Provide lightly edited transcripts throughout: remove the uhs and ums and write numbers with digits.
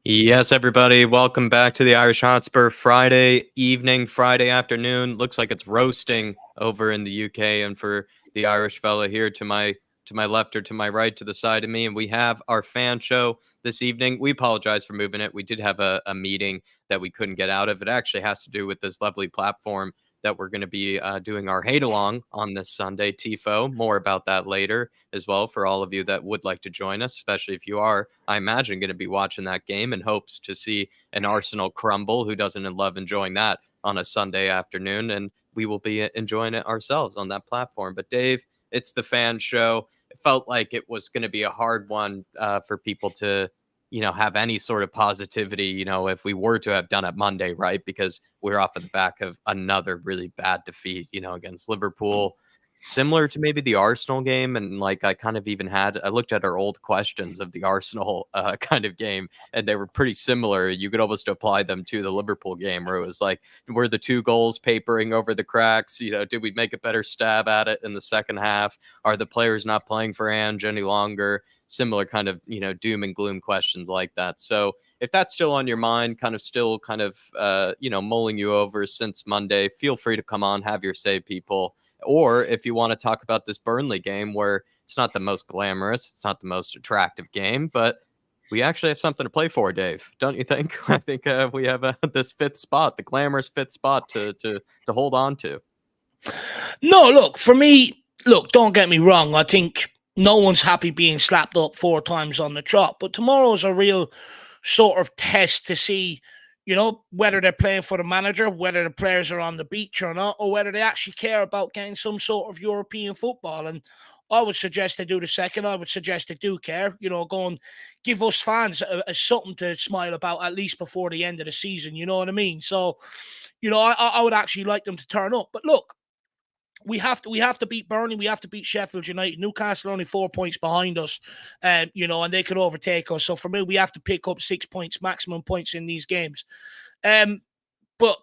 Yes, everybody, welcome back to the Irish Hotspur. Friday evening, Friday afternoon. Looks like it's roasting over in the UK, and for the Irish fella here to my left or to my right to the side of me, and we have our fan show this evening. We apologize for moving it. We did have a meeting that we couldn't get out of. It actually has to do with this lovely platform that we're going to be doing our hate along on this Sunday, TIFO. More about that later as well for all of you that would like to join us, especially if you are, I imagine, going to be watching that game in hopes to see an Arsenal crumble. Who doesn't love enjoying that on a Sunday afternoon? And we will be enjoying it ourselves on that platform. But Dave, it's the fan show. It felt like it was going to be a hard one for people to have any sort of positivity, if we were to have done it Monday, right? Because we're off of the back of another really bad defeat, against Liverpool, similar to maybe the Arsenal game. And like, I looked at our old questions of the Arsenal kind of game, and they were pretty similar. You could almost apply them to the Liverpool game, where it was like, were the two goals papering over the cracks? Did we make a better stab at it in the second half? Are the players not playing for Ange any longer? Similar kind of doom and gloom questions like that. So if that's still on your mind, mulling you over since Monday, feel free to come on, have your say, people. Or if you want to talk about this Burnley game, where it's not the most glamorous, it's not the most attractive game, but we actually have something to play for, Dave, don't you think? I think we have this fifth spot, the glamorous fifth spot to hold on to. No, look, for me, don't get me wrong. I think no one's happy being slapped up 4 times on the trot. But tomorrow's a real sort of test to see, whether they're playing for the manager, whether the players are on the beach or not, or whether they actually care about getting some sort of European football. And I would suggest they do the second. I would suggest they do care, go and give us fans something to smile about at least before the end of the season. You know what I mean? So, I would actually like them to turn up. But look, we have to beat Burnley. We have to beat Sheffield United. Newcastle are only 4 points behind us, and they could overtake us. So for me, we have to pick up 6 points, maximum points in these games. But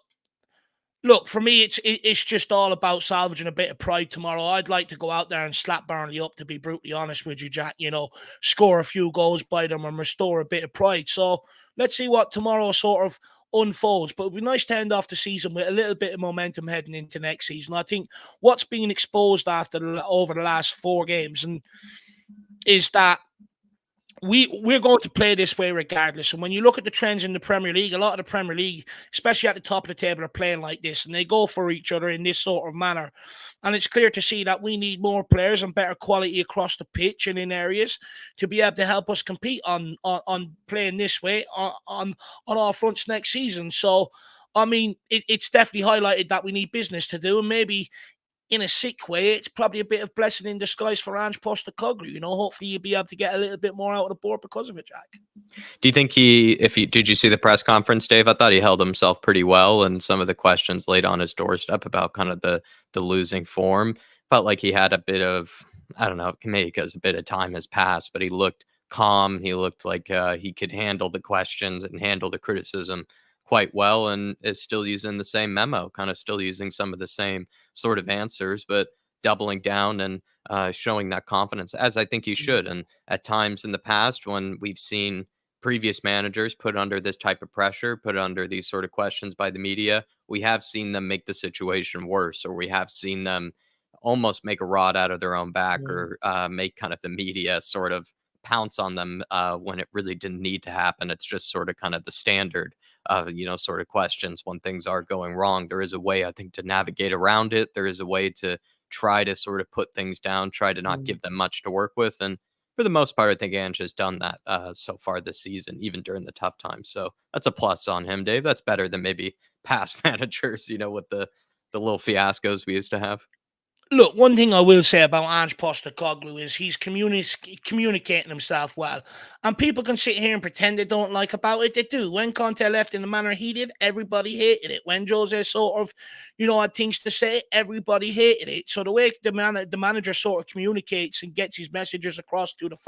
look, for me, it's just all about salvaging a bit of pride tomorrow. I'd like to go out there and slap Burnley up, to be brutally honest with you, Jack. Score a few goals by them and restore a bit of pride. So let's see what tomorrow sort of unfolds. But it'd be nice to end off the season with a little bit of momentum heading into next season. I think what's been exposed over the last 4 games is that we're going to play this way regardless. And when you look at the trends in the Premier League, a lot of the Premier League, especially at the top of the table, are playing like this, and they go for each other in this sort of manner. And it's clear to see that we need more players and better quality across the pitch and in areas to be able to help us compete on playing this way on all fronts next season. So, I mean, it's definitely highlighted that we need business to do, and maybe in a sick way, it's probably a bit of blessing in disguise for Ange Postecoglou. Hopefully you'll be able to get a little bit more out of the board because of it, Jack. Do you think did you see the press conference, Dave? I thought he held himself pretty well, and some of the questions laid on his doorstep about kind of the losing form felt like he had a bit of, I don't know, maybe because a bit of time has passed, but he looked calm. He looked like he could handle the questions and handle the criticism quite well, and is still using the same memo, kind of still using some of the same sort of answers, but doubling down and showing that confidence, as I think he should. And at times in the past, when we've seen previous managers put under this type of pressure, put under these sort of questions by the media, we have seen them make the situation worse, or we have seen them almost make a rod out of their own back, or make kind of the media sort of pounce on them when it really didn't need to happen. It's just sort of kind of the standard sort of questions when things are going wrong. There is a way, I think, to navigate around it. There is a way to try to sort of put things down, try to not give them much to work with. And for the most part, I think Ange has done that so far this season, even during the tough times. So that's a plus on him, Dave. That's better than maybe past managers, with the little fiascos we used to have. Look, one thing I will say about Ange Postecoglou is he's communicating himself well. And people can sit here and pretend they don't like about it. They do. When Conte left in the manner he did, everybody hated it. When Jose sort of, had things to say, everybody hated it. So the way the manager sort of communicates and gets his messages across to the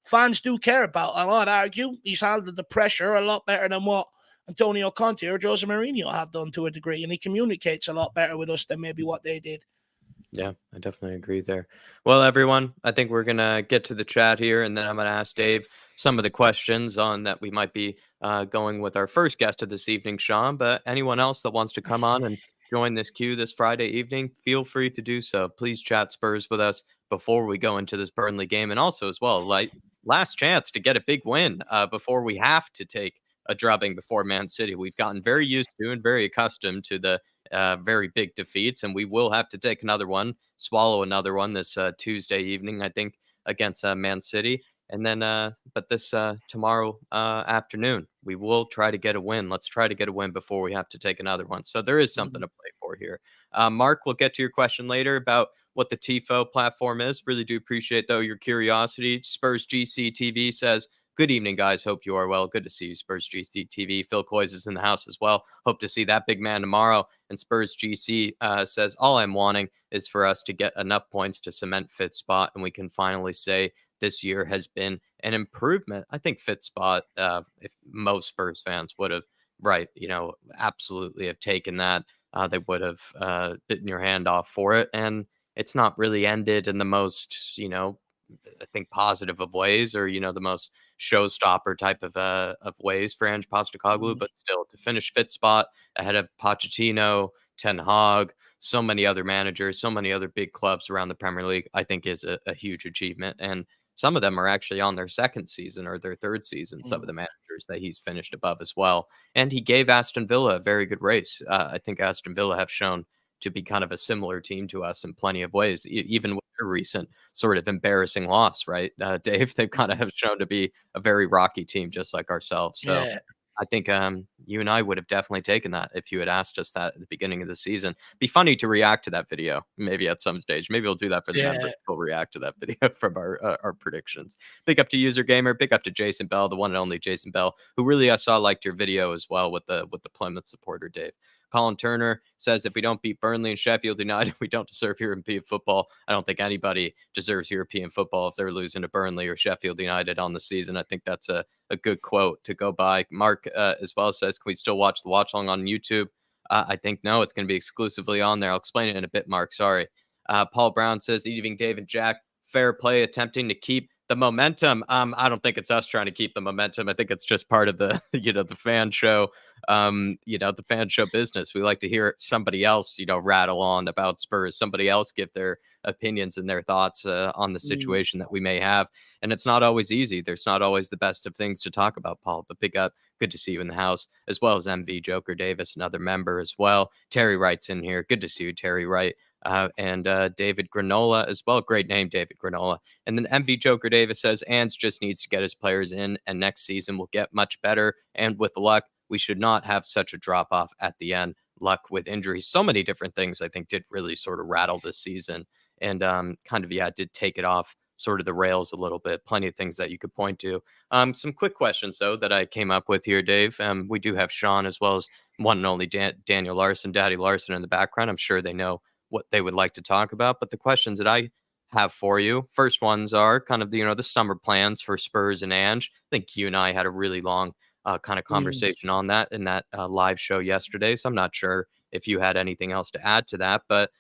fans do care about. And I'd argue he's handled the pressure a lot better than what Antonio Conte or Jose Mourinho have done to a degree. And he communicates a lot better with us than maybe what they did. Yeah, I definitely agree there. Well, everyone, I think we're gonna get to the chat here, and then I'm gonna ask Dave some of the questions on that we might be going with our first guest of this evening, Shawn. But anyone else that wants to come on and join this queue this Friday evening, feel free to do so. Please chat Spurs with us before we go into this Burnley game, and also as well, like last chance to get a big win before we have to take a drubbing before Man City. We've gotten very used to and very accustomed to the very big defeats, and we will have to take another one, swallow another one this Tuesday evening, I think, against Man City. And then, but this tomorrow afternoon, we will try to get a win. Let's try to get a win before we have to take another one. So there is something to play for here. Mark, we'll get to your question later about what the TIFO platform is. Really do appreciate, though, your curiosity. Spurs GC TV says, good evening, guys. Hope you are well. Good to see you, Spurs GC TV. Phil Coys is in the house as well. Hope to see that big man tomorrow. And Spurs GC says, all I'm wanting is for us to get enough points to cement fifth spot, and we can finally say this year has been an improvement. I think fifth spot, if most Spurs fans would have, absolutely have taken that, they would have bitten your hand off for it. And it's not really ended in the most, I think positive of ways, or the most showstopper type of ways for Ange Postecoglou, but still to finish fifth spot ahead of Pochettino, Ten Hag, so many other managers, so many other big clubs around the Premier League, I think is a huge achievement. And some of them are actually on their second season or their third season, some of the managers that he's finished above as well. And he gave Aston Villa a very good race. I think Aston Villa have shown to be kind of a similar team to us in plenty of ways, even with their recent sort of embarrassing loss, right? Dave, they've kind of have shown to be a very rocky team, just like ourselves. So Yeah. I think you and I would have definitely taken that if you had asked us that at the beginning of the season. Be funny to react to that video, maybe at some stage. Maybe we'll do that for the members. Yeah. We'll react to that video from our predictions. Big up to User Gamer. Big up to Jason Bell, the one and only Jason Bell, who really I saw liked your video as well with the Plymouth supporter, Dave. Colin Turner says, if we don't beat Burnley and Sheffield United, we don't deserve European football. I don't think anybody deserves European football if they're losing to Burnley or Sheffield United on the season. I think that's a good quote to go by. Mark as well says, can we still watch the watch along on YouTube? I think no, it's going to be exclusively on there. I'll explain it in a bit, Mark. Sorry. Paul Brown says, evening, Dave and Jack. Fair play, attempting to keep the momentum. I don't think it's us trying to keep the momentum. I think it's just part of the the fan show. The fan show business. We like to hear somebody else, rattle on about Spurs, somebody else give their opinions and their thoughts on the situation that we may have. And it's not always easy. There's not always the best of things to talk about, Paul, but big up. Good to see you in the house, as well as MV Joker Davis, another member as well. Terry Wright's in here. Good to see you, Terry Wright. And David Granola as well. Great name, David Granola. And then MV Joker Davis says, Ange just needs to get his players in, and next season will get much better. And with luck, we should not have such a drop off at the end. Luck with injuries. So many different things I think did really sort of rattle this season, and did take it off sort of the rails a little bit. Plenty of things that you could point to. Some quick questions though that I came up with here, Dave. We do have Shawn as well as one and only Daniel Larson, Daddy Larson in the background. I'm sure they know what they would like to talk about, but the questions that I have for you, first ones are kind of the summer plans for Spurs and Ange. I think you and I had a really long kind of conversation on that in that live show yesterday. So I'm not sure if you had anything else to add to that, but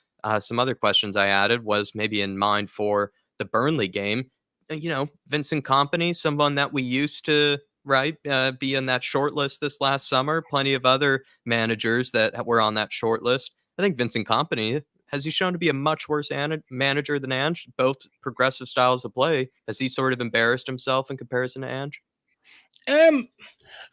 some other questions I added was maybe in mind for the Burnley game. Vincent Kompany, someone that we used to be in that short list this last summer. Plenty of other managers that were on that short list. I think Vincent Kompany, has he shown to be a much worse manager than Ange? Both progressive styles of play. Has he sort of embarrassed himself in comparison to Ange?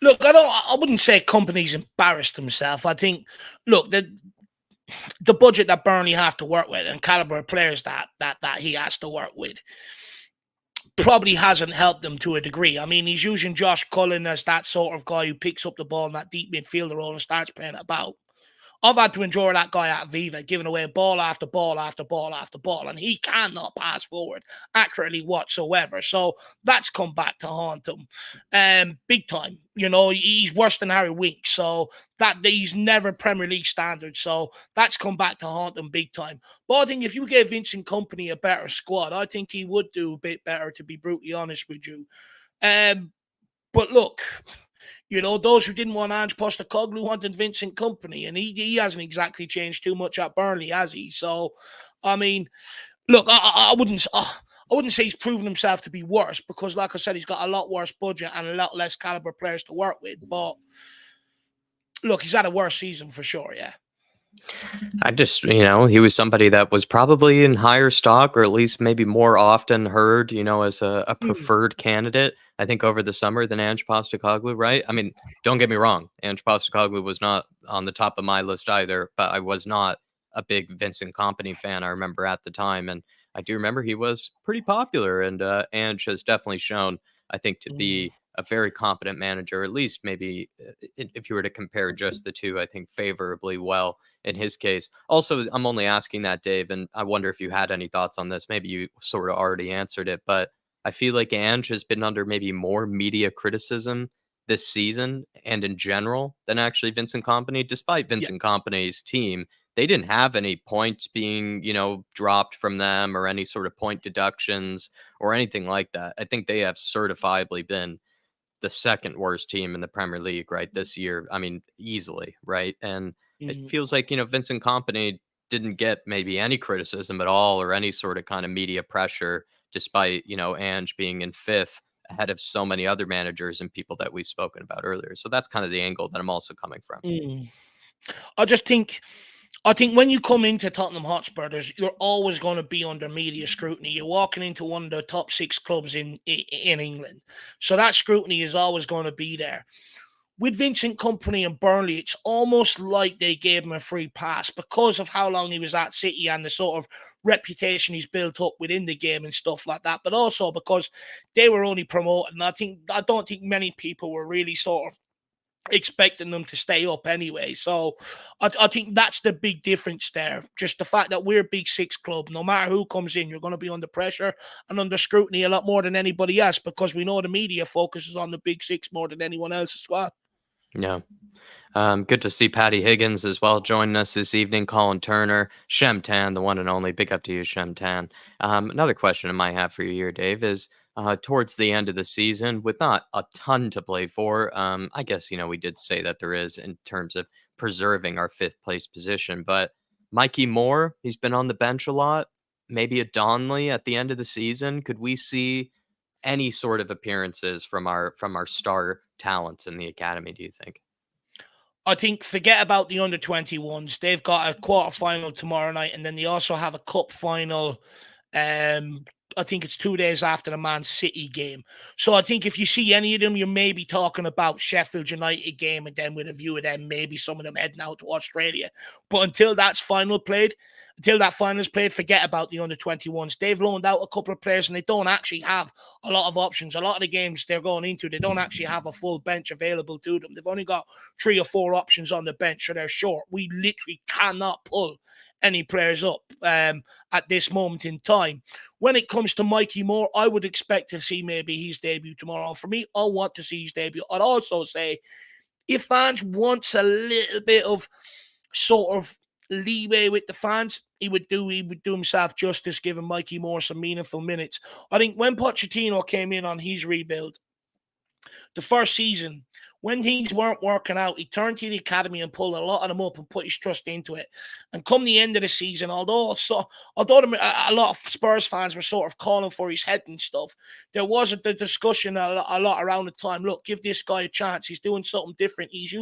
Look, I wouldn't say Company's embarrassed himself. I think, look, the budget that Burnley have to work with and caliber of players that he has to work with probably hasn't helped them to a degree. I mean, he's using Josh Cullen as that sort of guy who picks up the ball in that deep midfielder role and starts playing it about. I've had to enjoy that guy at Viva, giving away ball after ball after ball after ball, and he cannot pass forward accurately whatsoever. So that's come back to haunt him, big time. He's worse than Harry Winks, so that he's never Premier League standard. So that's come back to haunt him big time. But I think if you gave Vincent Kompany a better squad, I think he would do a bit better. To be brutally honest with you, but look. Those who didn't want Ange Postecoglou wanted Vincent Kompany, and he hasn't exactly changed too much at Burnley, has he? So I mean, look, I wouldn't say he's proven himself to be worse because, like I said, he's got a lot worse budget and a lot less caliber players to work with. But look, he's had a worse season for sure. Yeah. I just, he was somebody that was probably in higher stock or at least maybe more often heard, as a Mm. preferred candidate, I think, over the summer than Ange Postecoglou, right? I mean, don't get me wrong. Ange Postecoglou was not on the top of my list either, but I was not a big Vincent Kompany fan, I remember at the time. And I do remember he was pretty popular. And Ange has definitely shown, I think, to Mm. be a very competent manager, at least maybe if you were to compare just the two, I think favorably well in his case. Also, I'm only asking that, Dave, and I wonder if you had any thoughts on this. Maybe you sort of already answered it, but I feel like Ange has been under maybe more media criticism this season and in general than actually Vincent Kompany. Despite Yeah. Vincent Kompany's team, they didn't have any points being, dropped from them or any sort of point deductions or anything like that. I think they have certifiably been the second worst team in the Premier League, right, this year. I mean, easily, right? And it Mm. feels like, Vincent Kompany didn't get maybe any criticism at all or any sort of kind of media pressure, despite, Ange being in fifth ahead of so many other managers and people that we've spoken about earlier. So that's kind of the angle that I'm also coming from. Mm. I think when you come into Tottenham Hotspur, you're always going to be under media scrutiny. You're walking into one of the top 6 clubs in England, so that scrutiny is always going to be there. With Vincent Kompany and Burnley, it's almost like they gave him a free pass because of how long he was at City and the sort of reputation he's built up within the game and stuff like that. But also because they were only promoted, and I don't think many people were really sort of expecting them to stay up anyway. So I think that's the big difference there. Just the fact that we're a big 6 club, no matter who comes in, you're going to be under pressure and under scrutiny a lot more than anybody else because we know the media focuses on the big 6 more than anyone else as well. Yeah. Good to see Patty Higgins as well joining us this evening. Colin Turner, Shem Tan, the one and only. Big up to you, Shem Tan. Another question I might have for you here, Dave, is towards the end of the season, with not a ton to play for. I guess, we did say that there is in terms of preserving our 5th place position, but Mikey Moore, he's been on the bench a lot. Maybe a Donley at the end of the season. Could we see any sort of appearances from our star talents in the academy, do you think? I think forget about the under 21s. They've got a quarter final tomorrow night, and then they also have a cup final. I think it's 2 days after the Man City game. So I think if you see any of them, you may be talking about Sheffield United game, and then with a view of them, maybe some of them heading out to Australia. But until that final is played, forget about the under 21s. They've loaned out a couple of players, and they don't actually have a lot of options. A lot of the games they're going into, they don't actually have a full bench available to them. They've only got 3 or 4 options on the bench, so they're short. We literally cannot pull any players up at this moment in time. When it comes to Mikey Moore, I would expect to see maybe his debut tomorrow. For me, I want to see his debut. I'd also say if Ange wants a little bit of sort of leeway with the fans, he would do himself justice giving Mikey Moore some meaningful minutes. I think when Pochettino came in on his rebuild, the first season, when things weren't working out, he turned to the academy and pulled a lot of them up and put his trust into it. And come the end of the season, although a lot of Spurs fans were sort of calling for his head and stuff, there wasn't the discussion a lot around the time. Look, give this guy a chance. He's doing something different. He's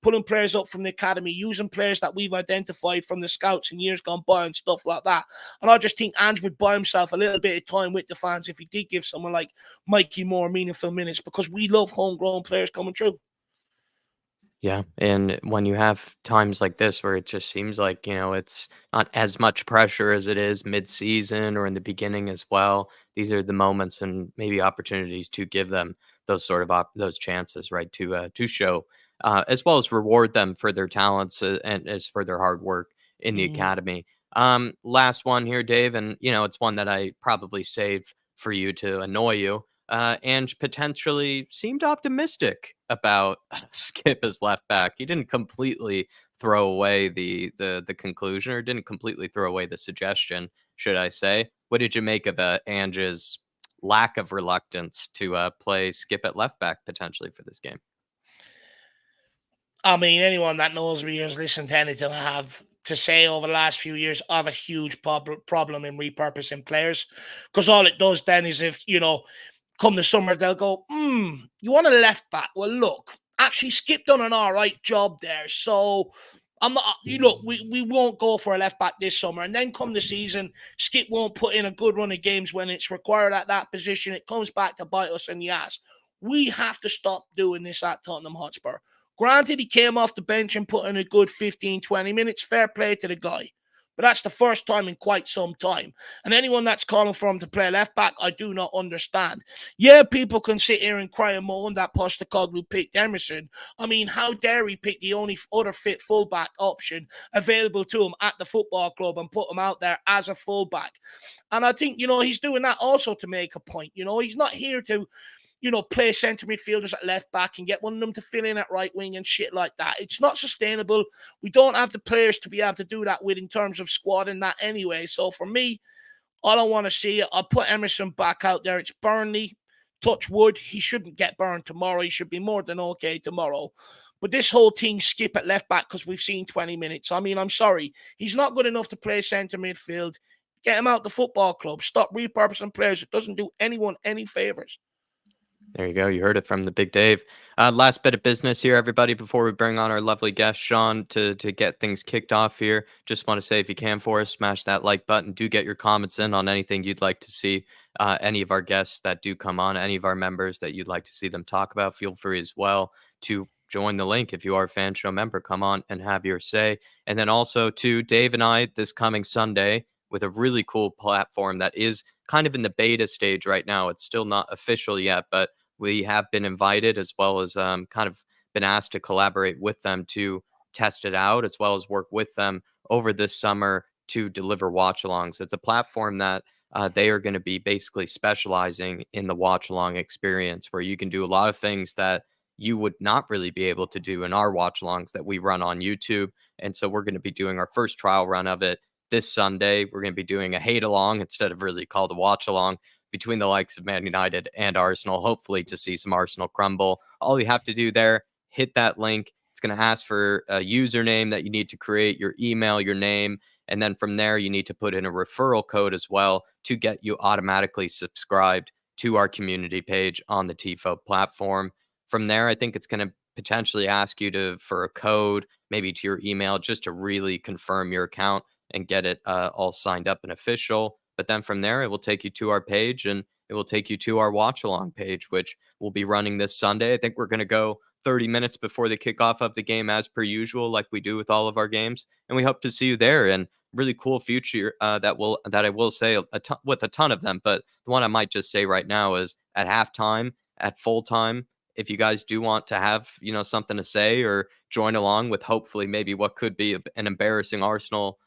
pulling players up from the academy, using players that we've identified from the scouts in years gone by and stuff like that. And I just think Ange would buy himself a little bit of time with the fans if he did give someone like Mikey Moore meaningful minutes, because we love homegrown players coming through. Yeah, and when you have times like this where it just seems like, it's not as much pressure as it is mid-season or in the beginning as well, these are the moments and maybe opportunities to give them those sort of those chances, right, to show as well as reward them for their talents and as for their hard work in the Mm. academy. Last one here, Dave, and it's one that I probably saved for you to annoy you. Ange potentially seemed optimistic about Skip as left back. He didn't completely throw away the conclusion, or didn't completely throw away the suggestion, should I say. What did you make of Ange's lack of reluctance to play Skip at left back potentially for this game? I mean, anyone that knows me or has listened to anything I have to say over the last few years, I have a huge problem in repurposing players, because all it does then is, if, come the summer, they'll go, you want a left back? Well, look, actually, Skip done an all right job there. So I'm not, we won't go for a left back this summer. And then come the season, Skip won't put in a good run of games when it's required at that position. It comes back to bite us in the ass. We have to stop doing this at Tottenham Hotspur. Granted, he came off the bench and put in a good 15, 20 minutes. Fair play to the guy. But that's the first time in quite some time. And anyone that's calling for him to play left back, I do not understand. Yeah, people can sit here and cry and moan that Postecoglou picked Emerson. I mean, how dare he pick the only other fit fullback option available to him at the football club and put him out there as a fullback? And I think, he's doing that also to make a point. He's not here to play centre midfielders at left back and get one of them to fill in at right wing and shit like that. It's not sustainable. We don't have the players to be able to do that with in terms of squad and that anyway. So for me, I don't want to see it. I'll put Emerson back out there. It's Burnley. Touch wood. He shouldn't get burned tomorrow. He should be more than okay tomorrow. But this whole thing, Skip at left back because we've seen 20 minutes. I mean, I'm sorry. He's not good enough to play centre midfield. Get him out the football club. Stop repurposing players. It doesn't do anyone any favours. There you go. You heard it from the big Dave. Last bit of business here, everybody, before we bring on our lovely guest, Shawn, to get things kicked off here. Just want to say, if you can for us, smash that like button. Do get your comments in on anything you'd like to see. Any of our guests that do come on, any of our members that you'd like to see them talk about, feel free as well to join the link. If you are a fan show member, come on and have your say. And then also to Dave and I this coming Sunday with a really cool platform that is kind of in the beta stage right now. It's still not official yet, but we have been invited, as well as kind of been asked to collaborate with them to test it out, as well as work with them over this summer to deliver watch-alongs. It's a platform that they are going to be basically specializing in the watch-along experience, where you can do a lot of things that you would not really be able to do in our watch-alongs that we run on YouTube. And so we're going to be doing our first trial run of it this Sunday. We're going to be doing a hate-along instead of really called a watch-along, between the likes of Man United and Arsenal, hopefully to see some Arsenal crumble. All you have to do there, hit that link. It's going to ask for a username that you need to create, your email, your name, and then from there, you need to put in a referral code as well to get you automatically subscribed to our community page on the TIFO platform. From there, I think it's going to potentially ask you for a code, maybe to your email, just to really confirm your account and get it all signed up and official. But then from there, it will take you to our page, and it will take you to our watch-along page, which will be running this Sunday. I think we're going to go 30 minutes before the kickoff of the game, as per usual, like we do with all of our games. And we hope to see you there. And really cool future that I will say with a ton of them. But the one I might just say right now is at halftime, at full time, if you guys do want to have something to say or join along with hopefully maybe what could be an embarrassing Arsenal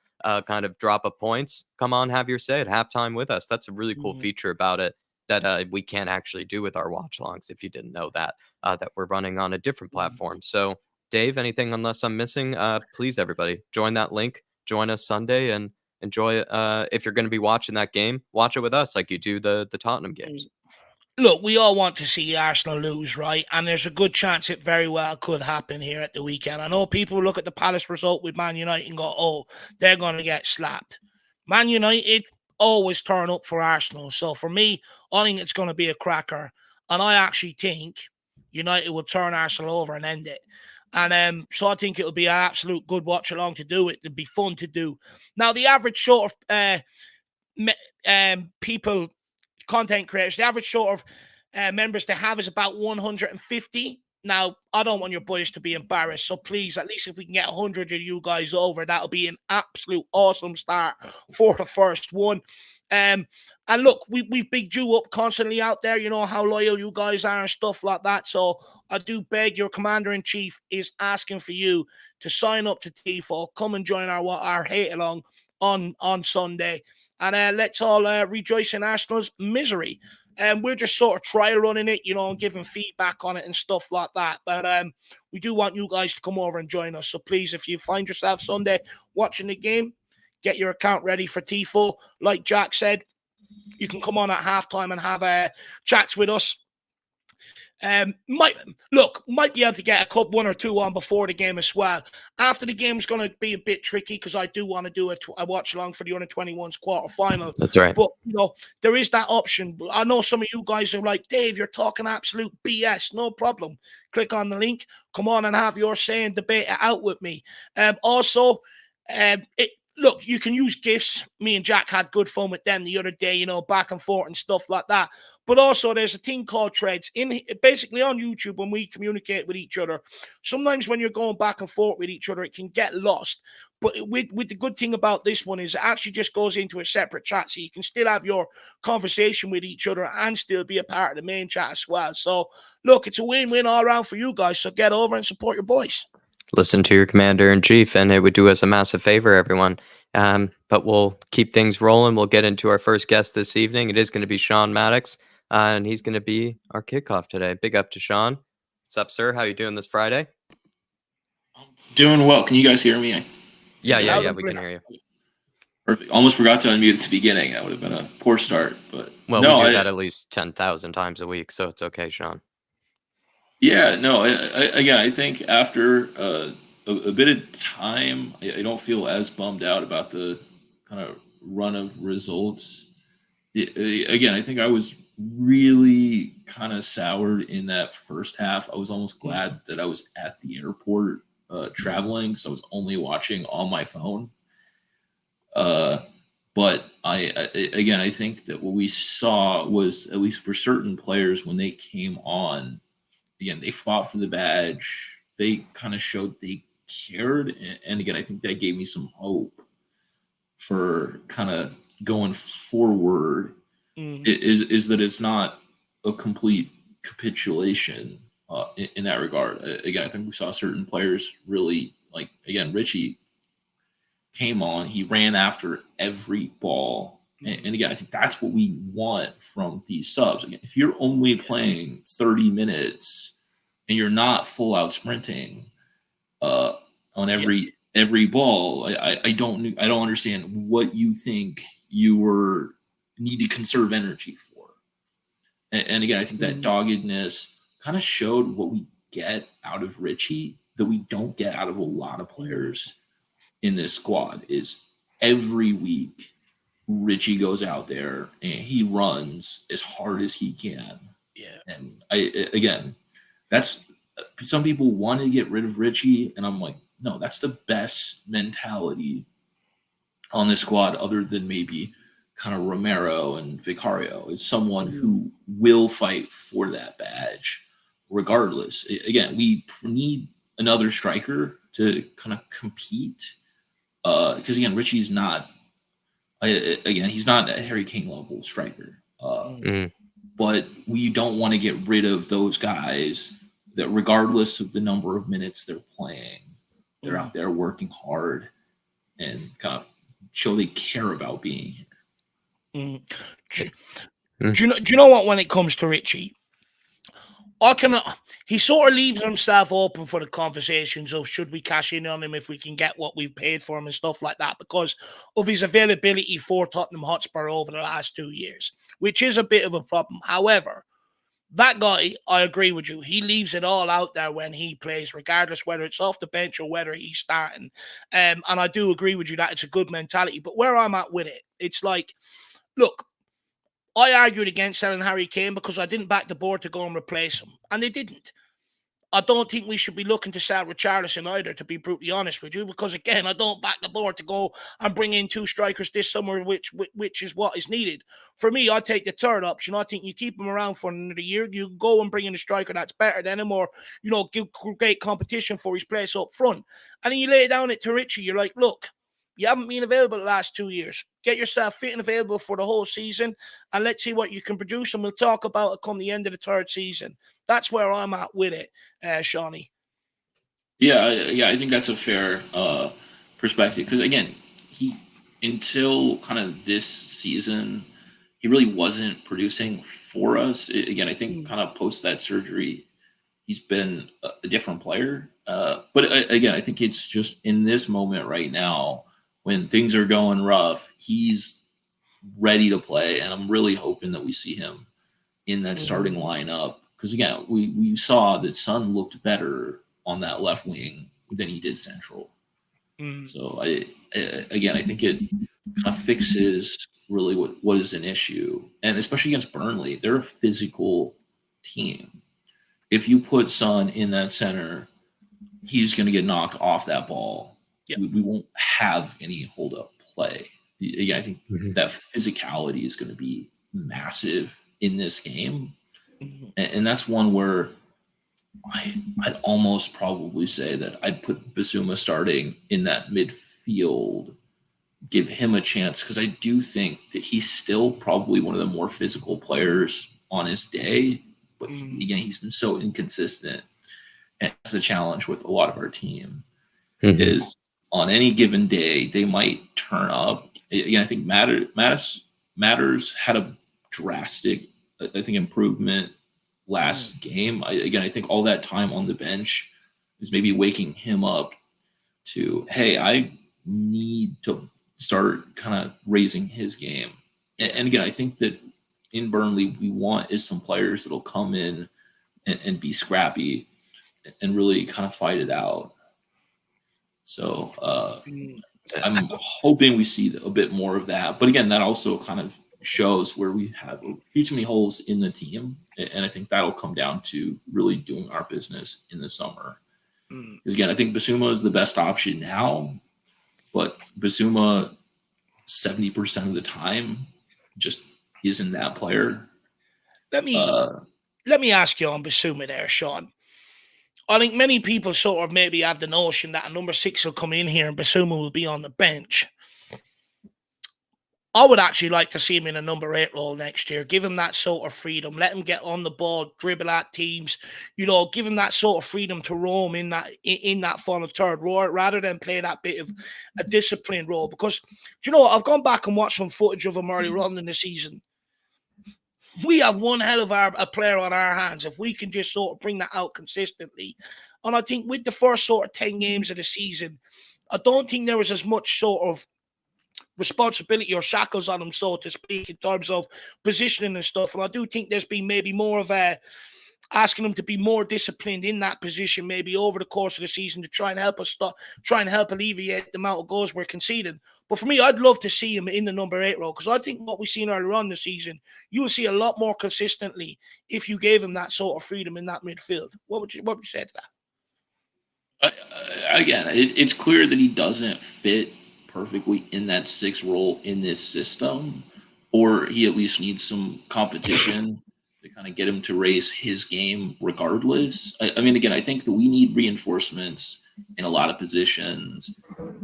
kind of drop of points, come on, have your say at halftime with us. That's a really cool feature about it that we can't actually do with our watch-alongs, if you didn't know that we're running on a different platform. So Dave, anything unless I'm missing, please, everybody, join that link, join us Sunday, and enjoy it. If you're going to be watching that game, watch it with us like you do the Tottenham games. Look, we all want to see Arsenal lose, right? And there's a good chance it very well could happen here at the weekend. I know people look at the Palace result with Man United and go, oh, they're going to get slapped. Man United always turn up for Arsenal. So for me, I think it's going to be a cracker. And I actually think United will turn Arsenal over and end it. And so I think it'll be an absolute good watch along to do it. It'll be fun to do. Now, the average sort of people, content creators, the average sort of members they have is about 150. Now, I don't want your boys to be embarrassed, so please, at least if we can get 100 of you guys over, that'll be an absolute awesome start for the first one. And look, we've bigged you up constantly out there. You know how loyal you guys are and stuff like that. So I do beg, your commander-in-chief is asking for you to sign up to TIFO. Come and join our hate along on Sunday. And let's all rejoice in Arsenal's misery. And we're just sort of trial running it, and giving feedback on it and stuff like that. But we do want you guys to come over and join us. So please, if you find yourself Sunday watching the game, get your account ready for TIFO. Like Jack said, you can come on at halftime and have chats with us. Might be able to get one or two on before the game as well. After the game's going to be a bit tricky because I do want to do a watch along for the under-21s quarter final. That's right. But there is that option. I know some of you guys are like, Dave, you're talking absolute BS. No problem. Click on the link. Come on and have your say and debate it out with me. Look, you can use GIFs. Me and Jack had good fun with them the other day, back and forth and stuff like that. But also there's a thing called threads basically on YouTube when we communicate with each other. Sometimes when you're going back and forth with each other, it can get lost. But with the good thing about this one is it actually just goes into a separate chat. So you can still have your conversation with each other and still be a part of the main chat as well. So look, it's a win-win all around for you guys. So get over and support your boys. Listen to your commander-in-chief, and it would do us a massive favor, everyone. But we'll keep things rolling. We'll get into our first guest this evening. It is going to be Shawn Maddox, and he's going to be our kickoff today. Big up to Shawn. What's up, sir? How you doing this Friday? I'm doing well. Can you guys hear me? Yeah, we can hear you. Perfect. Almost forgot to unmute at the beginning. That would have been a poor start. But well, no, we do that at least 10,000 times a week, so it's okay, Shawn. Yeah, no, I think after a bit of time, I don't feel as bummed out about the kind of run of results. Again, I think I was really kind of soured in that first half. I was almost glad that I was at the airport traveling, so I was only watching on my phone. But I think that what we saw was, at least for certain players, when they came on, again, they fought for the badge. They kind of showed they cared. And again, I think that gave me some hope for kind of going forward. Is that it's not a complete capitulation in that regard. Again, I think we saw certain players really, like, again, Richie came on. He ran after every ball. And again, I think that's what we want from these subs. Again, if you're only playing 30 minutes and you're not full out sprinting on every ball, I don't understand what you think you need to conserve energy for. And again, I think that doggedness kind of showed what we get out of Richie that we don't get out of a lot of players in this squad. Is every week Richie goes out there and he runs as hard as he can. Yeah. And again, that's, some people want to get rid of Richie, and I'm like, no, that's the best mentality on this squad, other than maybe kind of Romero and Vicario. It's someone who will fight for that badge regardless. Again, we need another striker to kind of compete. Because again, Richie's not, he's not a Harry Kane level striker. But we don't want to get rid of those guys that, regardless of the number of minutes they're playing, they're out there working hard and kind of show they care about being here. Do you know what, when it comes to Richie, he sort of leaves himself open for the conversations of should we cash in on him if we can get what we've paid for him and stuff like that, because of his availability for Tottenham Hotspur over the last 2 years, which is a bit of a problem. However, that guy, I agree with you. He leaves it all out there when he plays, regardless whether it's off the bench or whether he's starting. And I do agree with you that it's a good mentality. But where I'm at with it, it's like, look, I argued against selling Harry Kane because I didn't back the board to go and replace him. And they didn't. I don't think we should be looking to sell Richarlison either, to be brutally honest with you, because, again, I don't back the board to go and bring in two strikers this summer, which is what is needed. For me, I take the third option. I think you keep him around for another year. You go and bring in a striker that's better than him, or, give great competition for his place up front. And then you lay down it to Richie. You're like, look, you haven't been available the last 2 years. Get yourself fit and available for the whole season, and let's see what you can produce, and we'll talk about it come the end of the third season. That's where I'm at with it, Shawnee. Yeah, I think that's a fair perspective, because, again, until kind of this season, he really wasn't producing for us. Again, I think kind of post that surgery, he's been a different player. But again, I think it's just in this moment right now, when things are going rough, he's ready to play. And I'm really hoping that we see him in that starting lineup because again, we saw that Son looked better on that left wing than he did central. So I think it kind of fixes really what is an issue, and especially against Burnley, they're a physical team. If you put Son in that center, he's going to get knocked off that ball. Yep. We won't have any hold up play. Again, I think that physicality is going to be massive in this game, and that's one where I'd almost probably say that I'd put Bissouma starting in that midfield, give him a chance, because I do think that he's still probably one of the more physical players on his day. But again, he's been so inconsistent. And that's the challenge with a lot of our team is on any given day, they might turn up. Again, I think Matters had a drastic, I think, improvement last game. I think all that time on the bench is maybe waking him up to, hey, I need to start kind of raising his game. And again, I think that in Burnley, we want is some players that'll come in and be scrappy and really kind of fight it out. So I'm hoping we see a bit more of that. But again, that also kind of shows where we have a few too many holes in the team. And I think that'll come down to really doing our business in the summer. Because again, I think Bissouma is the best option now, but Bissouma 70% of the time just isn't that player. Let me ask you on Bissouma there, Shawn. I think many people sort of maybe have the notion that a number 6 will come in here and Bissouma will be on the bench. I would actually like to see him in a number 8 role next year. Give him that sort of freedom. Let him get on the ball, dribble at teams. Give him that sort of freedom to roam in that final third role rather than play that bit of a disciplined role. Because, I've gone back and watched some footage of him earlier on in the season. We have one hell of a player on our hands if we can just sort of bring that out consistently. And I think with the first sort of 10 games of the season, I don't think there was as much sort of responsibility or shackles on him, so to speak, in terms of positioning and stuff. And I do think there's been maybe more of asking him to be more disciplined in that position, maybe over the course of the season to try and help alleviate the amount of goals we're conceding. But for me, I'd love to see him in the number 8 role, because I think what we've seen earlier on this season, you will see a lot more consistently if you gave him that sort of freedom in that midfield. What would you say to that? Again, it's clear that he doesn't fit perfectly in that 6 role in this system, or he at least needs some competition to kind of get him to raise his game regardless. I mean, again, I think that we need reinforcements in a lot of positions.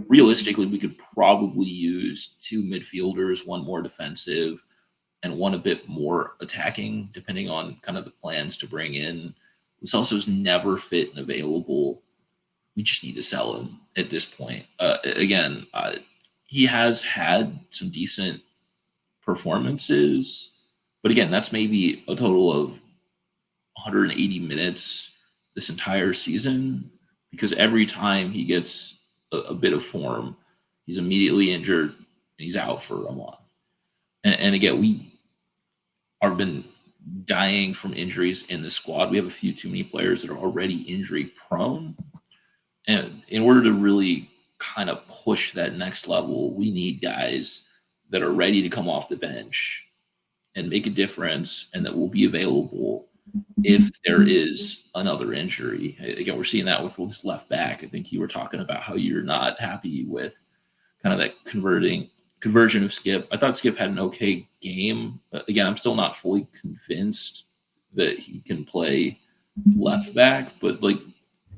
Realistically, we could probably use 2 midfielders, 1 more defensive and 1 a bit more attacking, depending on kind of the plans to bring in. This also is never fit and available. We just need to sell him at this point. He has had some decent performances, but again, that's maybe a total of 180 minutes this entire season, because every time he gets a bit of form, he's immediately injured and he's out for a month. And again, we have been dying from injuries in the squad. We have a few too many players that are already injury prone. And in order to really kind of push that next level, we need guys that are ready to come off the bench and make a difference, and that will be available if there is another injury. Again, we're seeing that with this left back. I think you were talking about how you're not happy with kind of that conversion of Skip. I thought Skip had an okay game. Again, I'm still not fully convinced that he can play left back, but like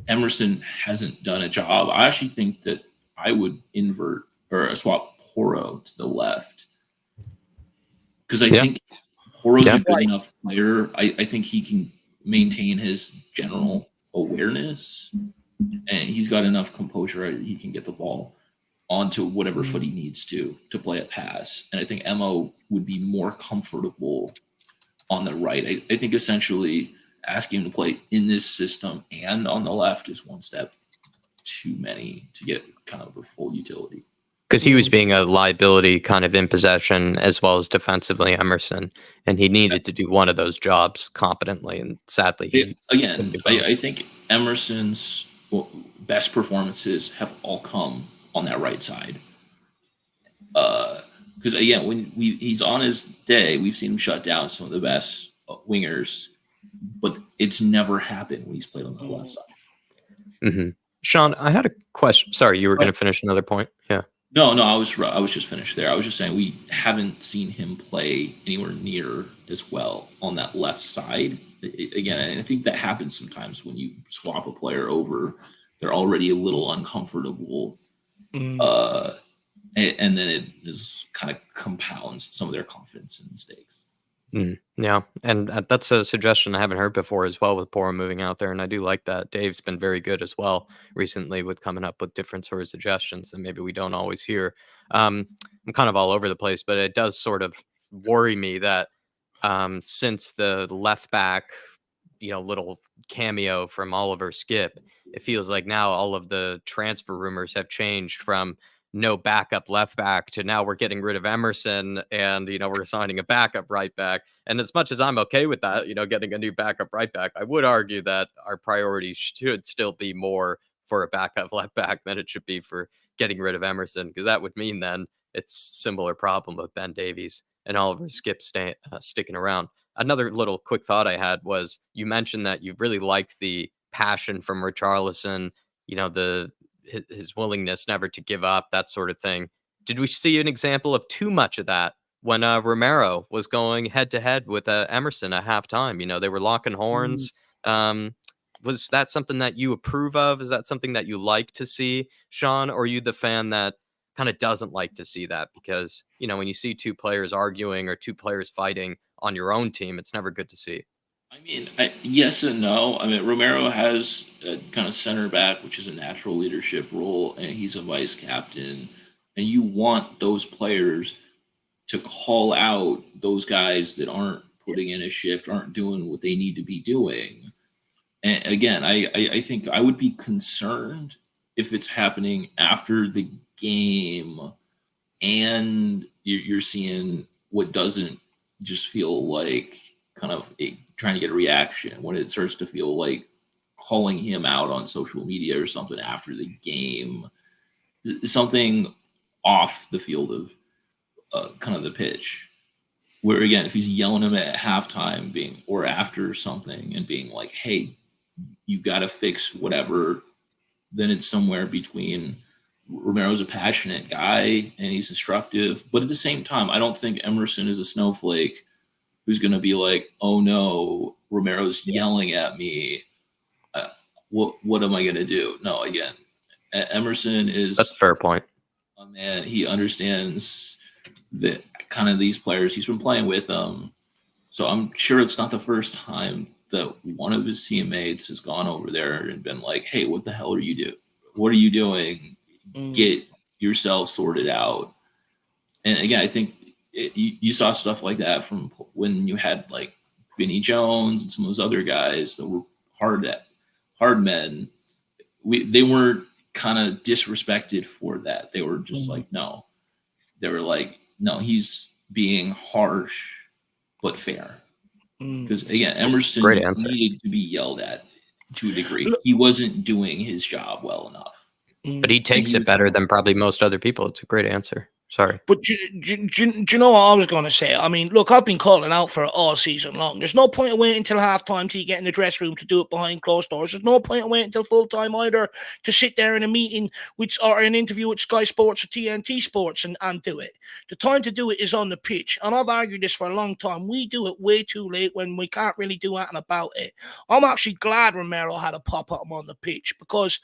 Emerson hasn't done a job. I actually think that I would invert or swap Porro to the left, because I think Porro's a good enough player. I think he can maintain his general awareness, and he's got enough composure. He can get the ball onto whatever foot he needs to play a pass. And I think Emo would be more comfortable on the right. I think essentially asking him to play in this system and on the left is one step too many to get kind of a full utility. Because he was being a liability kind of in possession as well as defensively, Emerson, and he needed to do one of those jobs competently, and sadly he couldn't do both. I think Emerson's best performances have all come on that right side. Because again, when he's on his day, we've seen him shut down some of the best wingers, but it's never happened when he's played on the left side. Mm-hmm. Shawn, I had a question. Sorry, you were going to finish another point. Yeah. No, I was just finished there. I was just saying we haven't seen him play anywhere near as well on that left side. Again, I think that happens sometimes when you swap a player over. They're already a little uncomfortable. And then it is kind of compounds some of their confidence and mistakes. Yeah, and that's a suggestion I haven't heard before as well, with Bora moving out there, and I do like that. Dave's been very good as well recently with coming up with different sort of suggestions that maybe we don't always hear. I'm kind of all over the place, but it does sort of worry me that since the left back, little cameo from Oliver Skip, it feels like now all of the transfer rumors have changed from no backup left back to now we're getting rid of Emerson and, we're signing a backup right back. And as much as I'm okay with that, getting a new backup right back, I would argue that our priority should still be more for a backup left back than it should be for getting rid of Emerson, because that would mean then it's similar problem with Ben Davies and Oliver Skip sticking around. Another little quick thought I had was, you mentioned that you really liked the passion from Richarlison, his willingness never to give up, that sort of thing. Did we see an example of too much of that when Romero was going head to head with Emerson at halftime? They were locking horns. Was that something that you approve of? Is that something that you like to see, Shawn? Or are you the fan that kind of doesn't like to see that? Because, when you see two players arguing or two players fighting on your own team, it's never good to see. I mean, yes and no. I mean, Romero has a kind of center back, which is a natural leadership role, and he's a vice captain. And you want those players to call out those guys that aren't putting in a shift, aren't doing what they need to be doing. And again, I think I would be concerned if it's happening after the game and you're seeing what doesn't just feel like kind of trying to get a reaction, when it starts to feel like calling him out on social media or something after the game, something off the field of kind of the pitch, where again, if he's yelling him at halftime or after something and being like, hey, you got to fix whatever, then it's somewhere between Romero's a passionate guy and he's instructive, but at the same time, I don't think Emerson is a snowflake who's going to be like, oh no, Romero's yelling at me. What am I going to do? No, again, Emerson is... That's a fair point. A man, he understands that kind of these players, he's been playing with them. So I'm sure it's not the first time that one of his teammates has gone over there and been like, hey, what the hell are you doing? What are you doing? Get yourself sorted out. And again, I think you saw stuff like that from when you had like Vinnie Jones and some of those other guys that were hard men. They weren't kind of disrespected for that. They were just like, no. They were like, no, he's being harsh but fair. Because again, Emerson needed to be yelled at to a degree. He wasn't doing his job well enough. But he takes it better than probably most other people. It's a great answer. Sorry. But do you know what I was going to say? I mean, look, I've been calling out for it all season long. There's no point in waiting until halftime till you get in the dressing room to do it behind closed doors. There's no point in waiting until full time either to sit there in a meeting or an interview with Sky Sports or TNT Sports and do it. The time to do it is on the pitch. And I've argued this for a long time. We do it way too late when we can't really do anything about it. I'm actually glad Romero had a pop at him on the pitch because,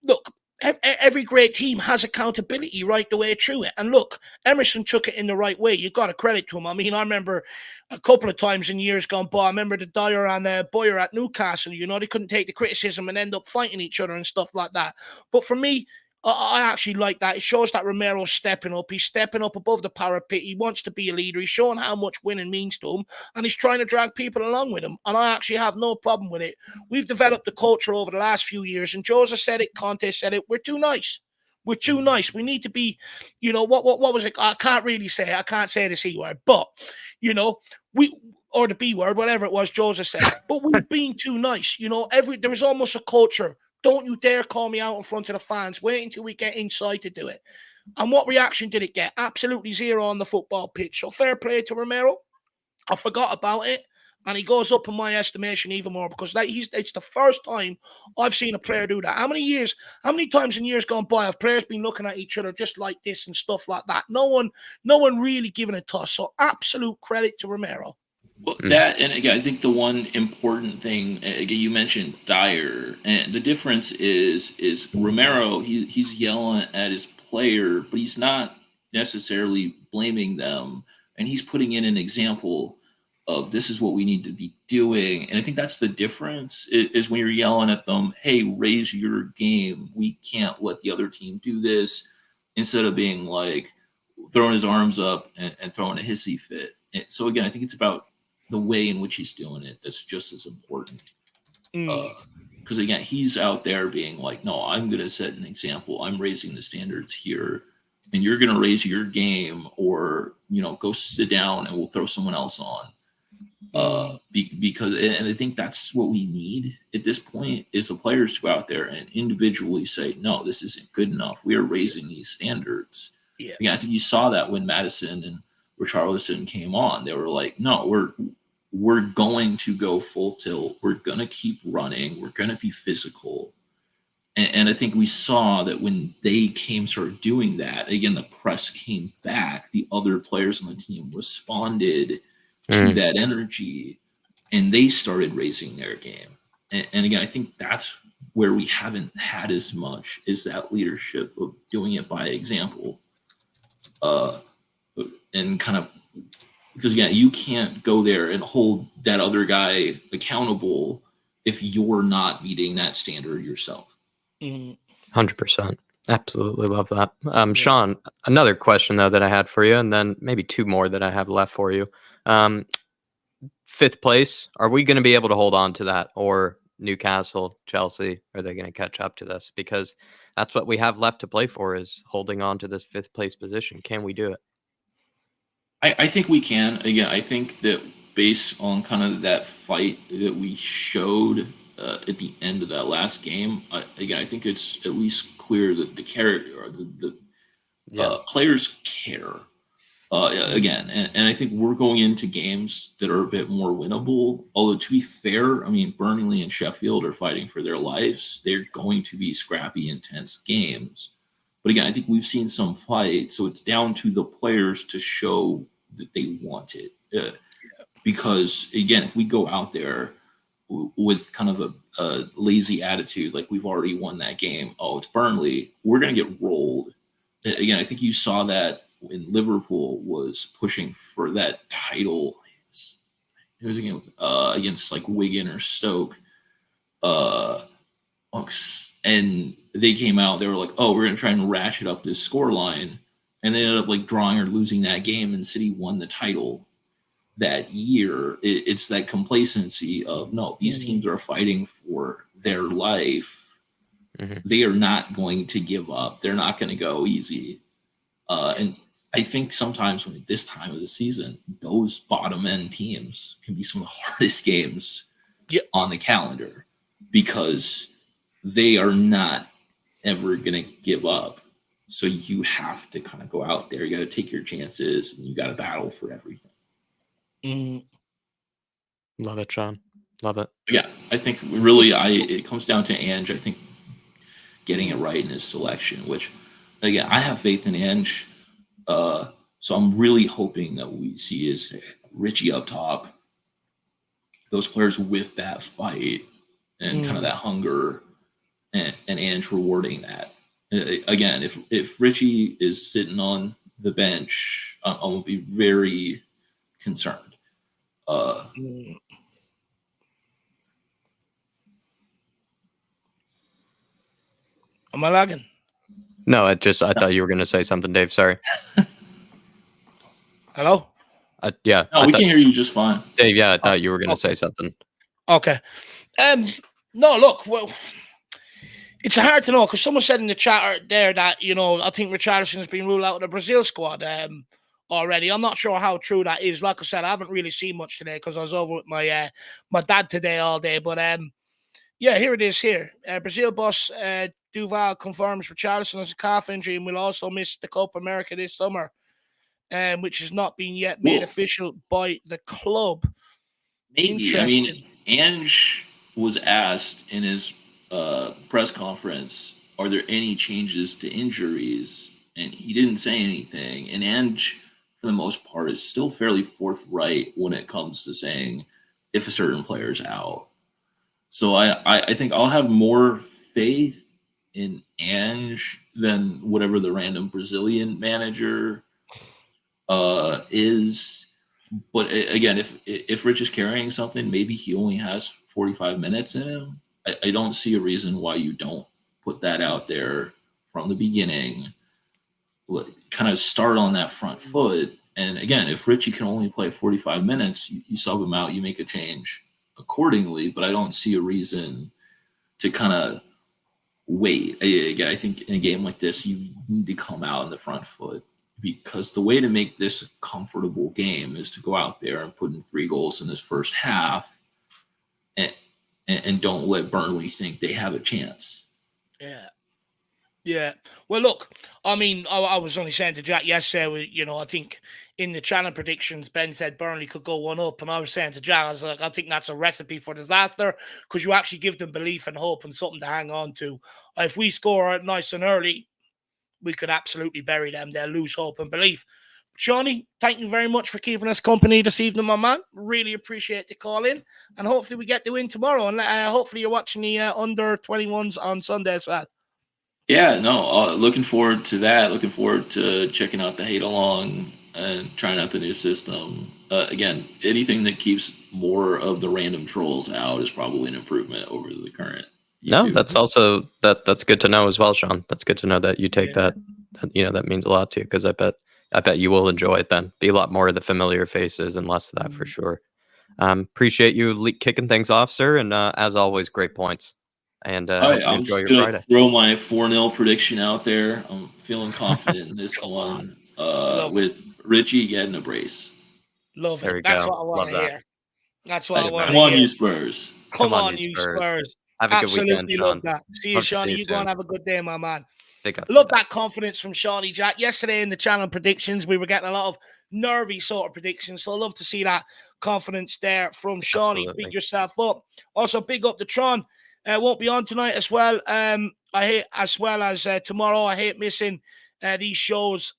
look, every great team has accountability right the way through it. And look, Emerson took it in the right way. You got to credit to him. I mean, I remember a couple of times in years gone by, I remember the Dyer and Boyer at Newcastle, they couldn't take the criticism and end up fighting each other and stuff like that. But for me, I actually like that. It shows that Romero's stepping up. He's stepping up above the parapet. He wants to be a leader. He's showing how much winning means to him, and he's trying to drag people along with him. And I actually have no problem with it. We've developed the culture over the last few years, and Jose said it, Conte said it. We're too nice. We're too nice. We need to be, what was it? I can't really say it. I can't say the C word, but, or the B word, whatever it was Joseph said. But we've been too nice. There was almost a culture. Don't you dare call me out in front of the fans. Wait until we get inside to do it. And what reaction did it get? Absolutely zero on the football pitch. So fair play to Romero. I forgot about it. And he goes up in my estimation even more because it's the first time I've seen a player do that. How many times in years gone by have players been looking at each other just like this and stuff like that? No one really giving a toss. So absolute credit to Romero. Well, that, and again, I think the one important thing, again, you mentioned Dyer, and the difference is Romero, he's yelling at his player, but he's not necessarily blaming them, and he's putting in an example of this is what we need to be doing. And I think that's the difference is when you're yelling at them, hey, raise your game. We can't let the other team do this, instead of being like throwing his arms up and throwing a hissy fit. And so again, I think it's about the way in which he's doing it that's just as important. Because again, he's out there being like, no, I'm going to set an example. I'm raising the standards here, and you're going to raise your game, or go sit down and we'll throw someone else on. Because I think that's what we need at this point is the players to go out there and individually say, no, this isn't good enough. We are raising these standards. Yeah, I think you saw that when Madison and Richarlison came on. They were like, no, we're going to go full tilt. We're going to keep running. We're going to be physical. And I think we saw that when they started doing that, again, the press came back. The other players on the team responded to that energy, and they started raising their game. And again, I think that's where we haven't had as much is that leadership of doing it by example. And kind of, because again, you can't go there and hold that other guy accountable if you're not meeting that standard yourself. 100%. Absolutely love that. Shawn, another question though that I had for you, and then maybe two more that I have left for you. 5th place, are we going to be able to hold on to that, or Newcastle, Chelsea, are they going to catch up to this? Because that's what we have left to play for, is holding on to this 5th place position. Can we do it? I think we can. Again, I think that based on kind of that fight that we showed at the end of that last game, I think it's at least clear that the character, or the players care. Again, and I think we're going into games that are a bit more winnable. Although, to be fair, I mean, Burnley and Sheffield are fighting for their lives. They're going to be scrappy, intense games. But again, I think we've seen some fight, so it's down to the players to show that they want it. Because, again, if we go out there with kind of a lazy attitude, like we've already won that game, oh, it's Burnley, we're going to get rolled. Again, I think you saw that when Liverpool was pushing for that title. It was against like Wigan or Stoke. And they came out, they were like, oh, we're going to try and ratchet up this scoreline. And they ended up like drawing or losing that game, and City won the title that year. It's that complacency of, no, these teams are fighting for their life. They are not going to give up. They're not going to go easy. And I think sometimes when this time of the season, those bottom end teams can be some of the hardest games on the calendar, because they are not ever going to give up. So you have to kind of go out there. You got to take your chances, and you got to battle for everything. Love it, Shawn. Love it. Yeah, I think really it comes down to Ange. I think getting it right in his selection, which, again, I have faith in Ange. So I'm really hoping that we see is Richie up top, those players with that fight and kind of that hunger, and Ange rewarding that. Again, if Richie is sitting on the bench, I'm going to be very concerned. Am I lagging? No, I thought you were going to say something, Dave. Sorry. Hello? Yeah. No, we can hear you just fine. Dave, yeah, I thought you were going to say something. Okay. No, look, well, It's hard to know because someone said in the chat there that, you know, I think Richarlison's been ruled out of the Brazil squad already. I'm not sure how true that is. Like I said, I haven't really seen much today because I was over with my my dad today all day. But yeah, here it is here. Brazil boss Duval confirms Richarlison has a calf injury and will also miss the Copa America this summer, which has not been yet made official by the club. Maybe. I mean, Ange was asked in his press conference, are there any changes to injuries? And he didn't say anything. And Ange, for the most part, is still fairly forthright when it comes to saying if a certain player's out. So I think I'll have more faith in Ange than whatever the random Brazilian manager is. But again, if Rich is carrying something, maybe he only has 45 minutes in him. I don't see a reason why you don't put that out there from the beginning. Kind of start on that front foot. And again, if Richie can only play 45 minutes, you sub him out, you make a change accordingly. But I don't see a reason to kind of wait. Again, I think in a game like this, you need to come out on the front foot. Because the way to make this a comfortable game is to go out there and put in 3 goals in this first half and don't let Burnley think they have a chance. Yeah. Yeah. Well, look, I mean, I was only saying to Jack yesterday, you know, I think in the channel predictions, Ben said Burnley could go 1-up. And I was saying to Jack, I was like, I think that's a recipe for disaster because you actually give them belief and hope and something to hang on to. If we score nice and early, we could absolutely bury them. They'll lose hope and belief. Shawnee, thank you very much for keeping us company this evening, my man. Really appreciate the call in. And hopefully we get to win tomorrow. And hopefully you're watching the under 21s on Sunday as well. Yeah, no, looking forward to that. Looking forward to checking out the hate along and trying out the new system. Again, anything that keeps more of the random trolls out is probably an improvement over the current YouTube. No, that's also that's good to know as well, Shawn. That's good to know that you take that. You know, that means a lot to you because I bet you will enjoy it then. Be a lot more of the familiar faces and less of that for sure. Appreciate you kicking things off, sir, and as always, great points. And I'm enjoy just your gonna Friday. throw my 4-0 prediction out there. I'm feeling confident in this one with Richie getting a brace. Love There it. we That's go. what I want to hear. That's what I want to Come hear. on, you Spurs. Come on, you Spurs. Have a Absolutely good weekend, Shawn. love that. See you, Shawnee. You go and have a good day, my man. Love that confidence from Shawnee, Jack. Yesterday in the channel predictions, we were getting a lot of nervy sort of predictions. So I love to see that confidence there from Shawnee. Big yourself up. Also, big up the Tron. Won't be on tonight as well. I hate as well as tomorrow. I hate missing these shows.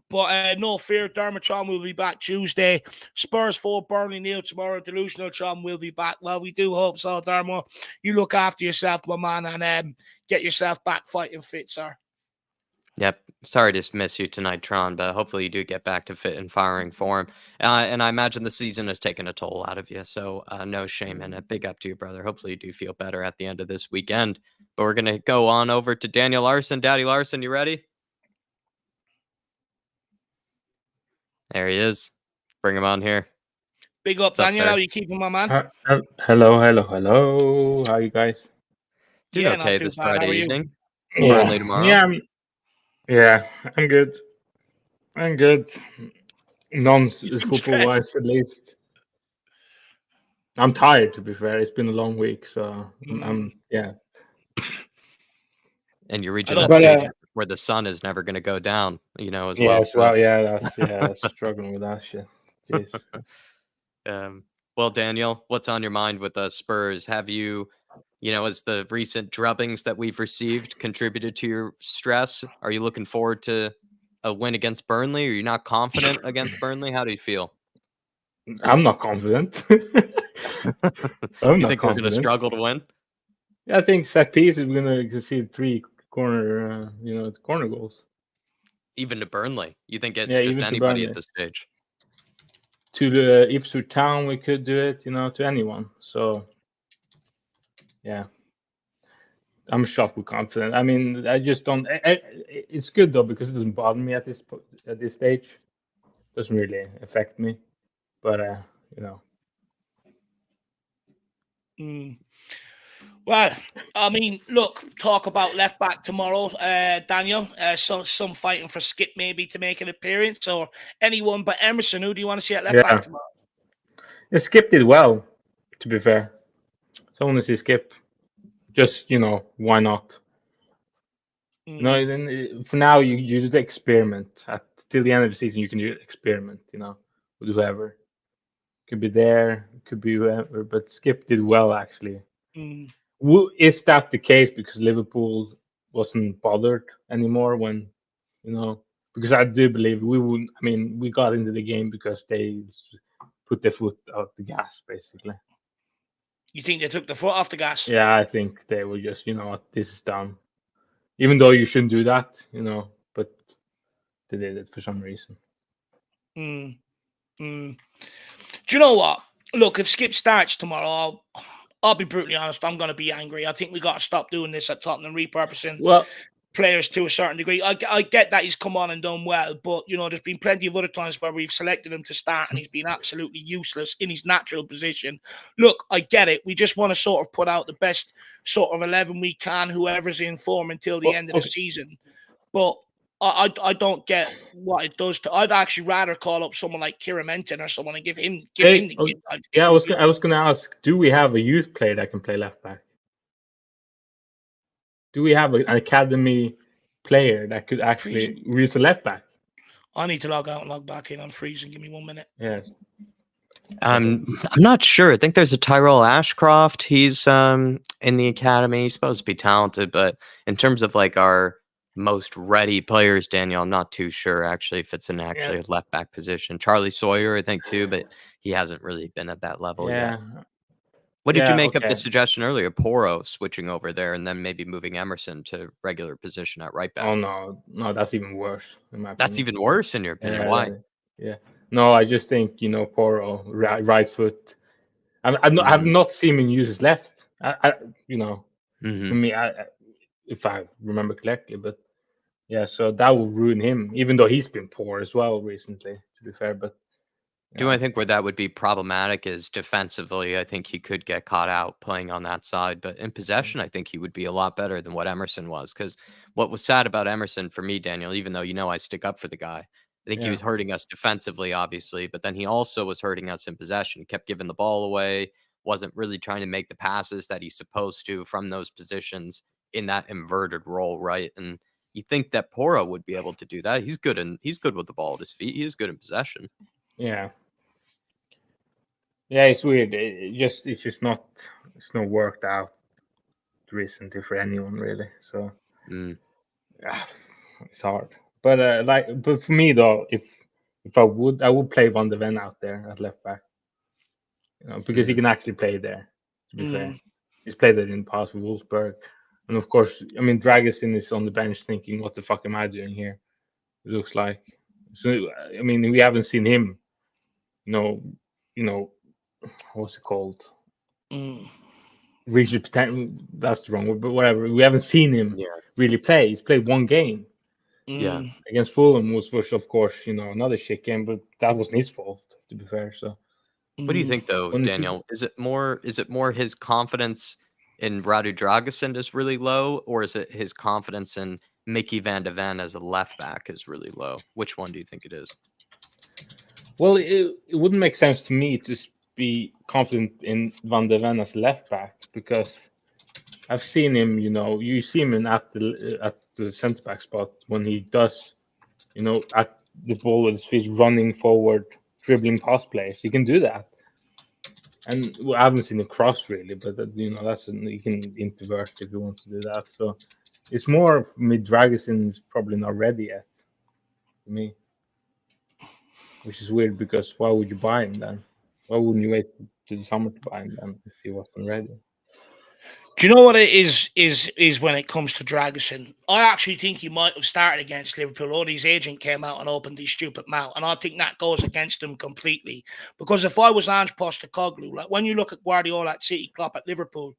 But no fear, Dermatron will be back Tuesday. Spurs 4, Burnley 0 tomorrow. Delusional Tron will be back. Well, we do hope so, Dermo. You look after yourself, my man, and get yourself back fighting fit, sir. Yep. Sorry to miss you tonight, Tron, but hopefully you do get back to fit and firing form. And I imagine the season has taken a toll out of you, so no shame in it. Big up to you, brother. Hopefully you do feel better at the end of this weekend. But we're going to go on over to Daniel Larson. Daddy Larson, you ready? There he is. Bring him on here. Big up, Daniel. How are you keeping, my man? Hello. How you guys? Doing okay this Friday evening. Yeah. Burnley tomorrow. I'm good. Non-football-wise, at least. I'm tired, to be fair. It's been a long week, so I'm. And you're reaching that stage where the sun is never going to go down, you know, as well. That's struggling with that shit. Jeez. Well, Daniel, what's on your mind with the Spurs? Have you, as the recent drubbings that we've received contributed to your stress? Are you looking forward to a win against Burnley? Are you not confident against Burnley? How do you feel? I'm not confident. You think we're going to struggle to win? I think set piece is going to concede 3 corner goals. Even to Burnley? You think it's just anybody at this stage? To the Ipswich Town, we could do it, to anyone. So, yeah. I'm shocked with confident. I mean, I just don't. It's good though because it doesn't bother me at this stage. It doesn't really affect me, but Well, I mean, look, talk about left back tomorrow, Daniel. Some fighting for Skip maybe to make an appearance, or anyone but Emerson. Who do you want to see at left back tomorrow? Yeah, Skip did well, to be fair. So I want to see Skip. Just, why not? No, then for now you just experiment. Till the end of the season, you can do experiment. With whoever. Could be there, could be whoever. But Skip did well actually. Is that the case because Liverpool wasn't bothered anymore when, because I do believe we wouldn't. I mean, we got into the game because they put their foot out the gas, basically. You think they took the foot off the gas? Yeah, I think they were just, what, this is done. Even though you shouldn't do that, but they did it for some reason. Do you know what? Look, if Skip starts tomorrow, I'll be brutally honest. I'm going to be angry. I think we got to stop doing this at Tottenham, repurposing players to a certain degree. I get that he's come on and done well, but there's been plenty of other times where we've selected him to start and he's been absolutely useless in his natural position. Look, I get it. We just want to sort of put out the best sort of 11 we can, whoever's in form until the end of the season. But I don't get what it does to. I'd actually rather call up someone like Kieran Menton or someone and give him the game. Yeah, I was going to ask, do we have a youth player that can play left back? Do we have an academy player that could actually use a left back? I need to log out and log back in. I'm freezing. Give me 1 minute. Yes. I'm not sure. I think there's a Tyrell Ashcroft. He's in the academy. He's supposed to be talented, but in terms of like our most ready players, Daniel, I'm not too sure actually if it's a left back position. Charlie Sawyer, I think too, but he hasn't really been at that level yet. What did you make of the suggestion earlier? Poro switching over there and then maybe moving Emerson to regular position at right back. Oh no, that's even worse. That's even worse in your opinion. Why? Yeah. No, I just think Poro right foot. I've not seen him use his left. For me, if I remember correctly, but yeah, so that will ruin him. Even though he's been poor as well recently, to be fair, but. Do I think where that would be problematic is defensively. I think he could get caught out playing on that side, but in possession, I think he would be a lot better than what Emerson was. Because what was sad about Emerson for me, Daniel, even though I stick up for the guy, I think he was hurting us defensively, obviously, but then he also was hurting us in possession. He kept giving the ball away, wasn't really trying to make the passes that he's supposed to from those positions in that inverted role, right? And you think that Poro would be able to do that? He's good with the ball at his feet. He is good in possession. Yeah. Yeah, it's weird. It's not worked out recently for anyone really. So it's hard. But but for me though, if I would play Van de Ven out there at left back, because he can actually play there. To be fair, he's played there in the past with Wolfsburg, and of course, I mean Dragusin is on the bench thinking, "What the fuck am I doing here?" It looks like. So I mean, we haven't seen him. What's it called? Reach the potential. That's the wrong word, but whatever. We haven't seen him really play. He's played one game. Against Fulham, which of course, another shit game, but that wasn't his fault, to be fair. So, what do you think, though, Daniel? Is it more his confidence in Radu Dragusin is really low, or is it his confidence in Mickey Van de Ven as a left back is really low? Which one do you think it is? Well, it wouldn't make sense to me to be confident in Van de Ven as left back because I've seen him. You see him at the centre back spot when he does, at the ball with his feet, running forward, dribbling past players. He can do that, and I haven't seen a cross really, but you can invert if you want to do that. So it's more Dragusin's probably not ready yet, for me. Which is weird because why would you buy him then? Why wouldn't you wait to the summer to buy him then if he wasn't ready? Do you know what it is when it comes to Dragusin? I actually think he might have started against Liverpool, or his agent came out and opened his stupid mouth, and I think that goes against him completely. Because if I was Ange Postecoglou, like when you look at Guardiola at City, Klopp at Liverpool,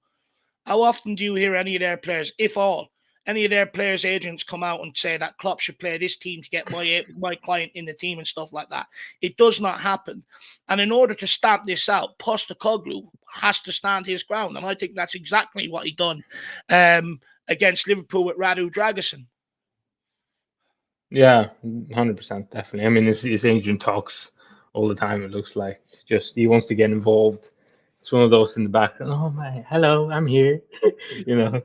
how often do you hear any of their players, if all, any of their players' agents come out and say that Klopp should play this team to get my client in the team and stuff like that. It does not happen. And in order to stamp this out, Postecoglou has to stand his ground. And I think that's exactly what he done against Liverpool with Radu Dragusin. Yeah, 100%, definitely. I mean, his agent talks all the time. It looks like just he wants to get involved. It's one of those in the background. Oh my, hello, I'm here. You know.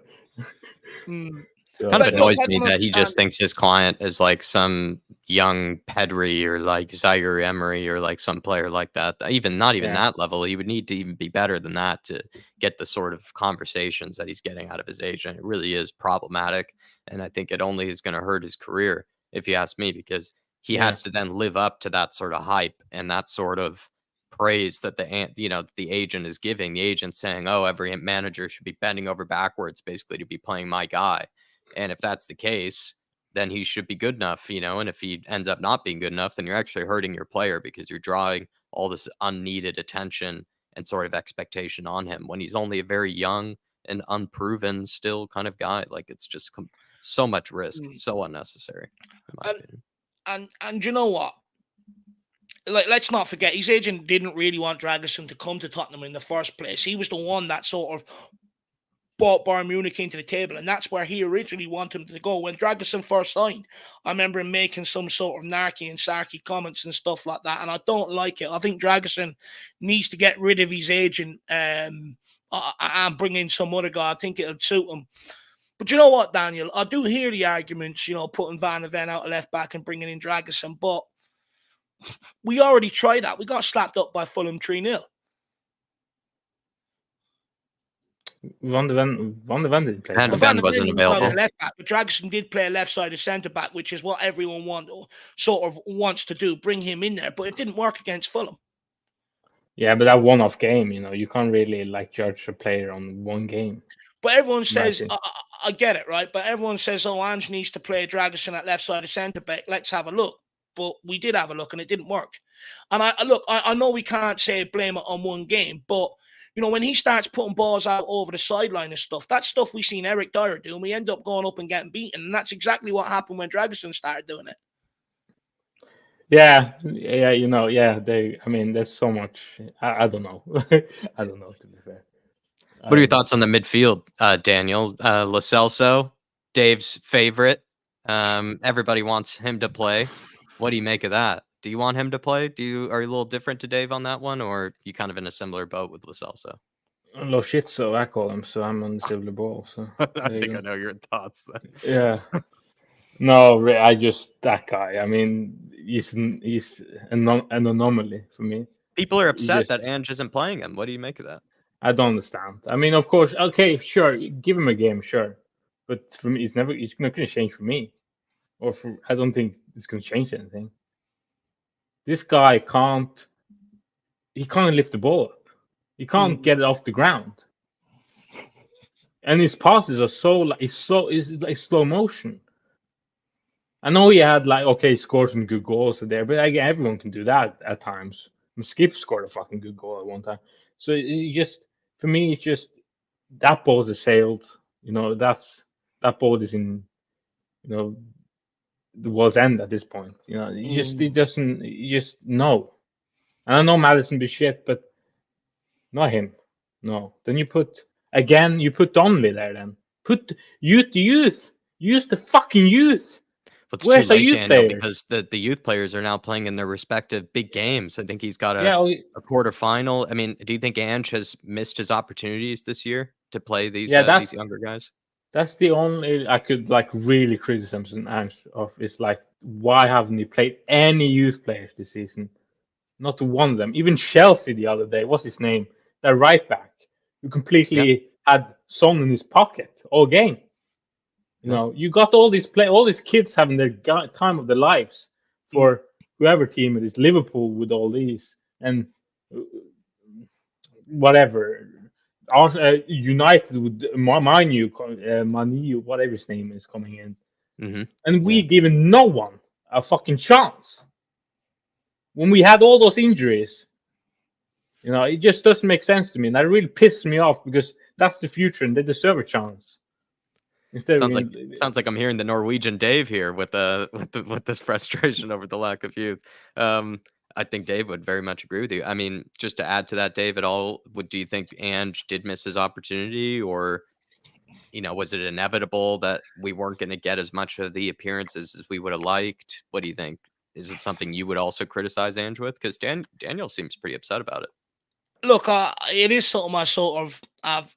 So, kind of annoys me that he understand. just thinks his client is like some young Pedri or like Zaire Emery or like some player like that. Even not even that level. He would need to even be better than that to get the sort of conversations that he's getting out of his agent. It really is problematic, and I think it only is going to hurt his career, if you ask me, because he has to then live up to that sort of hype and that sort of praise that the agent is giving. The agent saying, "Oh, every manager should be bending over backwards, basically, to be playing my guy." And if that's the case, then he should be good enough, And if he ends up not being good enough, then you're actually hurting your player because you're drawing all this unneeded attention and sort of expectation on him when he's only a very young and unproven still kind of guy. Like, it's just so much risk, so unnecessary, in my opinion. And you know what? Like, let's not forget, his agent didn't really want Dragusin to come to Tottenham in the first place. He was the one that sort of brought Bayern Munich into the table, and that's where he originally wanted him to go. When Dragusin first signed, I remember him making some sort of narky and sarky comments and stuff like that, and I don't like it. I think Dragusin needs to get rid of his agent and bring in some other guy. I think it'll suit him. But you know what, Daniel? I do hear the arguments, putting Van de Ven out of left back and bringing in Dragusin, but we already tried that. We got slapped up by Fulham 3-0. Van de Ven didn't play. Van de Ven wasn't available. Left back, but Dragusin did play left-sided centre-back, which is what everyone wants to do, bring him in there. But it didn't work against Fulham. Yeah, but that one-off game, you can't really judge a player on one game. But everyone says, I get it, right? But everyone says, oh, Ange needs to play Dragusin at left-sided centre-back. Let's have a look. But we did have a look, and it didn't work. And I know we can't say blame it on one game, but when he starts putting balls out over the sideline and stuff, that's stuff we seen Eric Dyer do, and we end up going up and getting beaten. And that's exactly what happened when Dragusin started doing it. Yeah. There's so much. I don't know. I don't know, to be fair. What are your thoughts on the midfield, Daniel? Lo Celso, Dave's favorite. Everybody wants him to play. What do you make of that? Do you want him to play? Are you a little different to Dave on that one, or are you kind of in a similar boat with Lo Celso? Lo shit, so I call him, so I'm on the silver ball. So I think I know your thoughts then. Yeah. No, that guy. I mean, he's an anomaly for me. People are upset that Ange isn't playing him. What do you make of that? I don't understand. I mean, of course, okay, sure, give him a game, sure, but for me, it's not going to change for me, I don't think it's going to change anything. This guy can't lift the ball up. He can't get it off the ground, and his passes are it's like slow motion. I know he had scored some good goals there, but again, everyone can do that at times. Skip scored a fucking good goal at one time, so for me, it's just that ball is sailed. That ball is in, the world's end at this point. It just no. And I know Madison be shit, but not him. No. Then you put Donnelly there. Then put youth. Use the fucking youth. But it's too late, Daniel, because the youth players are now playing in their respective big games. I think he's got a quarterfinal. I mean, do you think Ange has missed his opportunities this year to play these younger guys? That's the only I could really criticize Ange of is why haven't he played any youth players this season? Not one of them. Even Chelsea the other day. What's his name? That right back who completely had Son in his pocket all game. You got all these kids having their time of their lives for whoever team it is. Liverpool with all these and whatever. United with Manu, whatever his name is, coming in, and we given no one a fucking chance. When we had all those injuries, it just doesn't make sense to me, and that really pisses me off because that's the future, and they deserve a chance. Instead Sounds of like I'm hearing the Norwegian Dave here with this frustration over the lack of youth. I think Dave would very much agree with you. I mean, just to add to that, Dave, at all, do you think Ange did miss his opportunity, or was it inevitable that we weren't going to get as much of the appearances as we would have liked? What do you think? Is it something you would also criticize Ange with? Because Daniel seems pretty upset about it. Look, it is something I've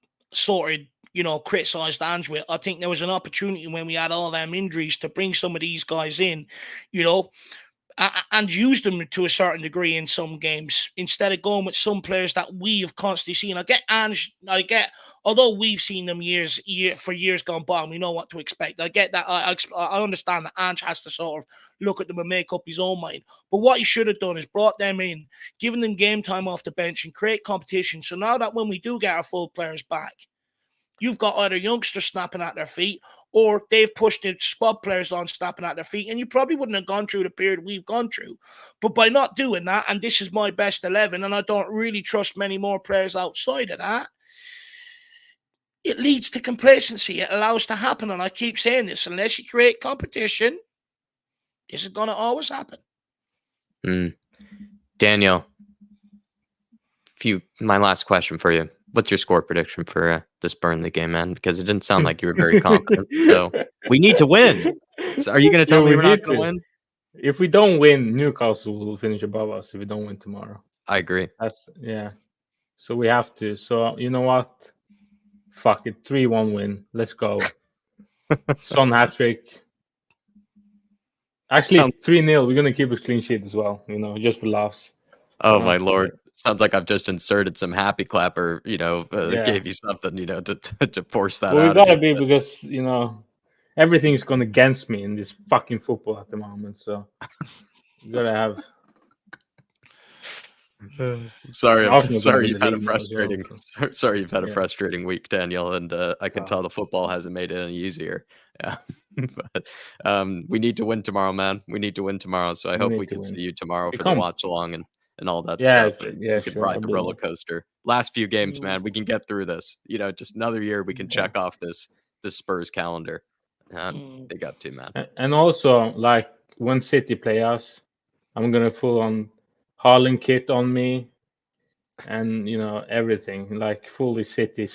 criticised Ange with. I think there was an opportunity when we had all them injuries to bring some of these guys in, and use them to a certain degree in some games instead of going with some players that we have constantly seen. Although we've seen them for years gone by, and we know what to expect. I get that. I understand that Ange has to sort of look at them and make up his own mind. But what he should have done is brought them in, given them game time off the bench, and create competition. So now that when we do get our full players back, you've got either youngsters snapping at their feet, or they've pushed the squad players on snapping at their feet, and you probably wouldn't have gone through the period we've gone through. But by not doing that, and this is my best 11, and I don't really trust many more players outside of that, it leads to complacency. It allows to happen, and I keep saying this, unless you create competition, this is going to always happen. Daniel, my last question for you. What's your score prediction for this Burnley game, man? Because it didn't sound like you were very confident. So we need to win. So are you going to tell me we're not going to win? If we don't win, Newcastle will finish above us if we don't win tomorrow. I agree. So we have to. So you know what? Fuck it. 3-1 win. Let's go. Son hat-trick. Actually, 3-0. We're going to keep a clean sheet as well, just for laughs. Oh, my Lord. Sounds like I've just inserted some happy clapper, gave you something, to force that out. We gotta be, because, everything's gone against me in this fucking football at the moment. So you gotta have. Sorry you've had a frustrating. Sorry you've had a frustrating week, Daniel, and I can tell the football hasn't made it any easier. Yeah, but we need to win tomorrow, man. We need to win tomorrow. So I hope we can see you tomorrow for the watch along and all that stuff. We can ride the roller coaster. Last few games, man. We can get through this. Just another year we can check off this Spurs calendar. Big up to, man. And also, like, when City play us, I'm gonna full on Haaland kit on me, and everything, like fully City,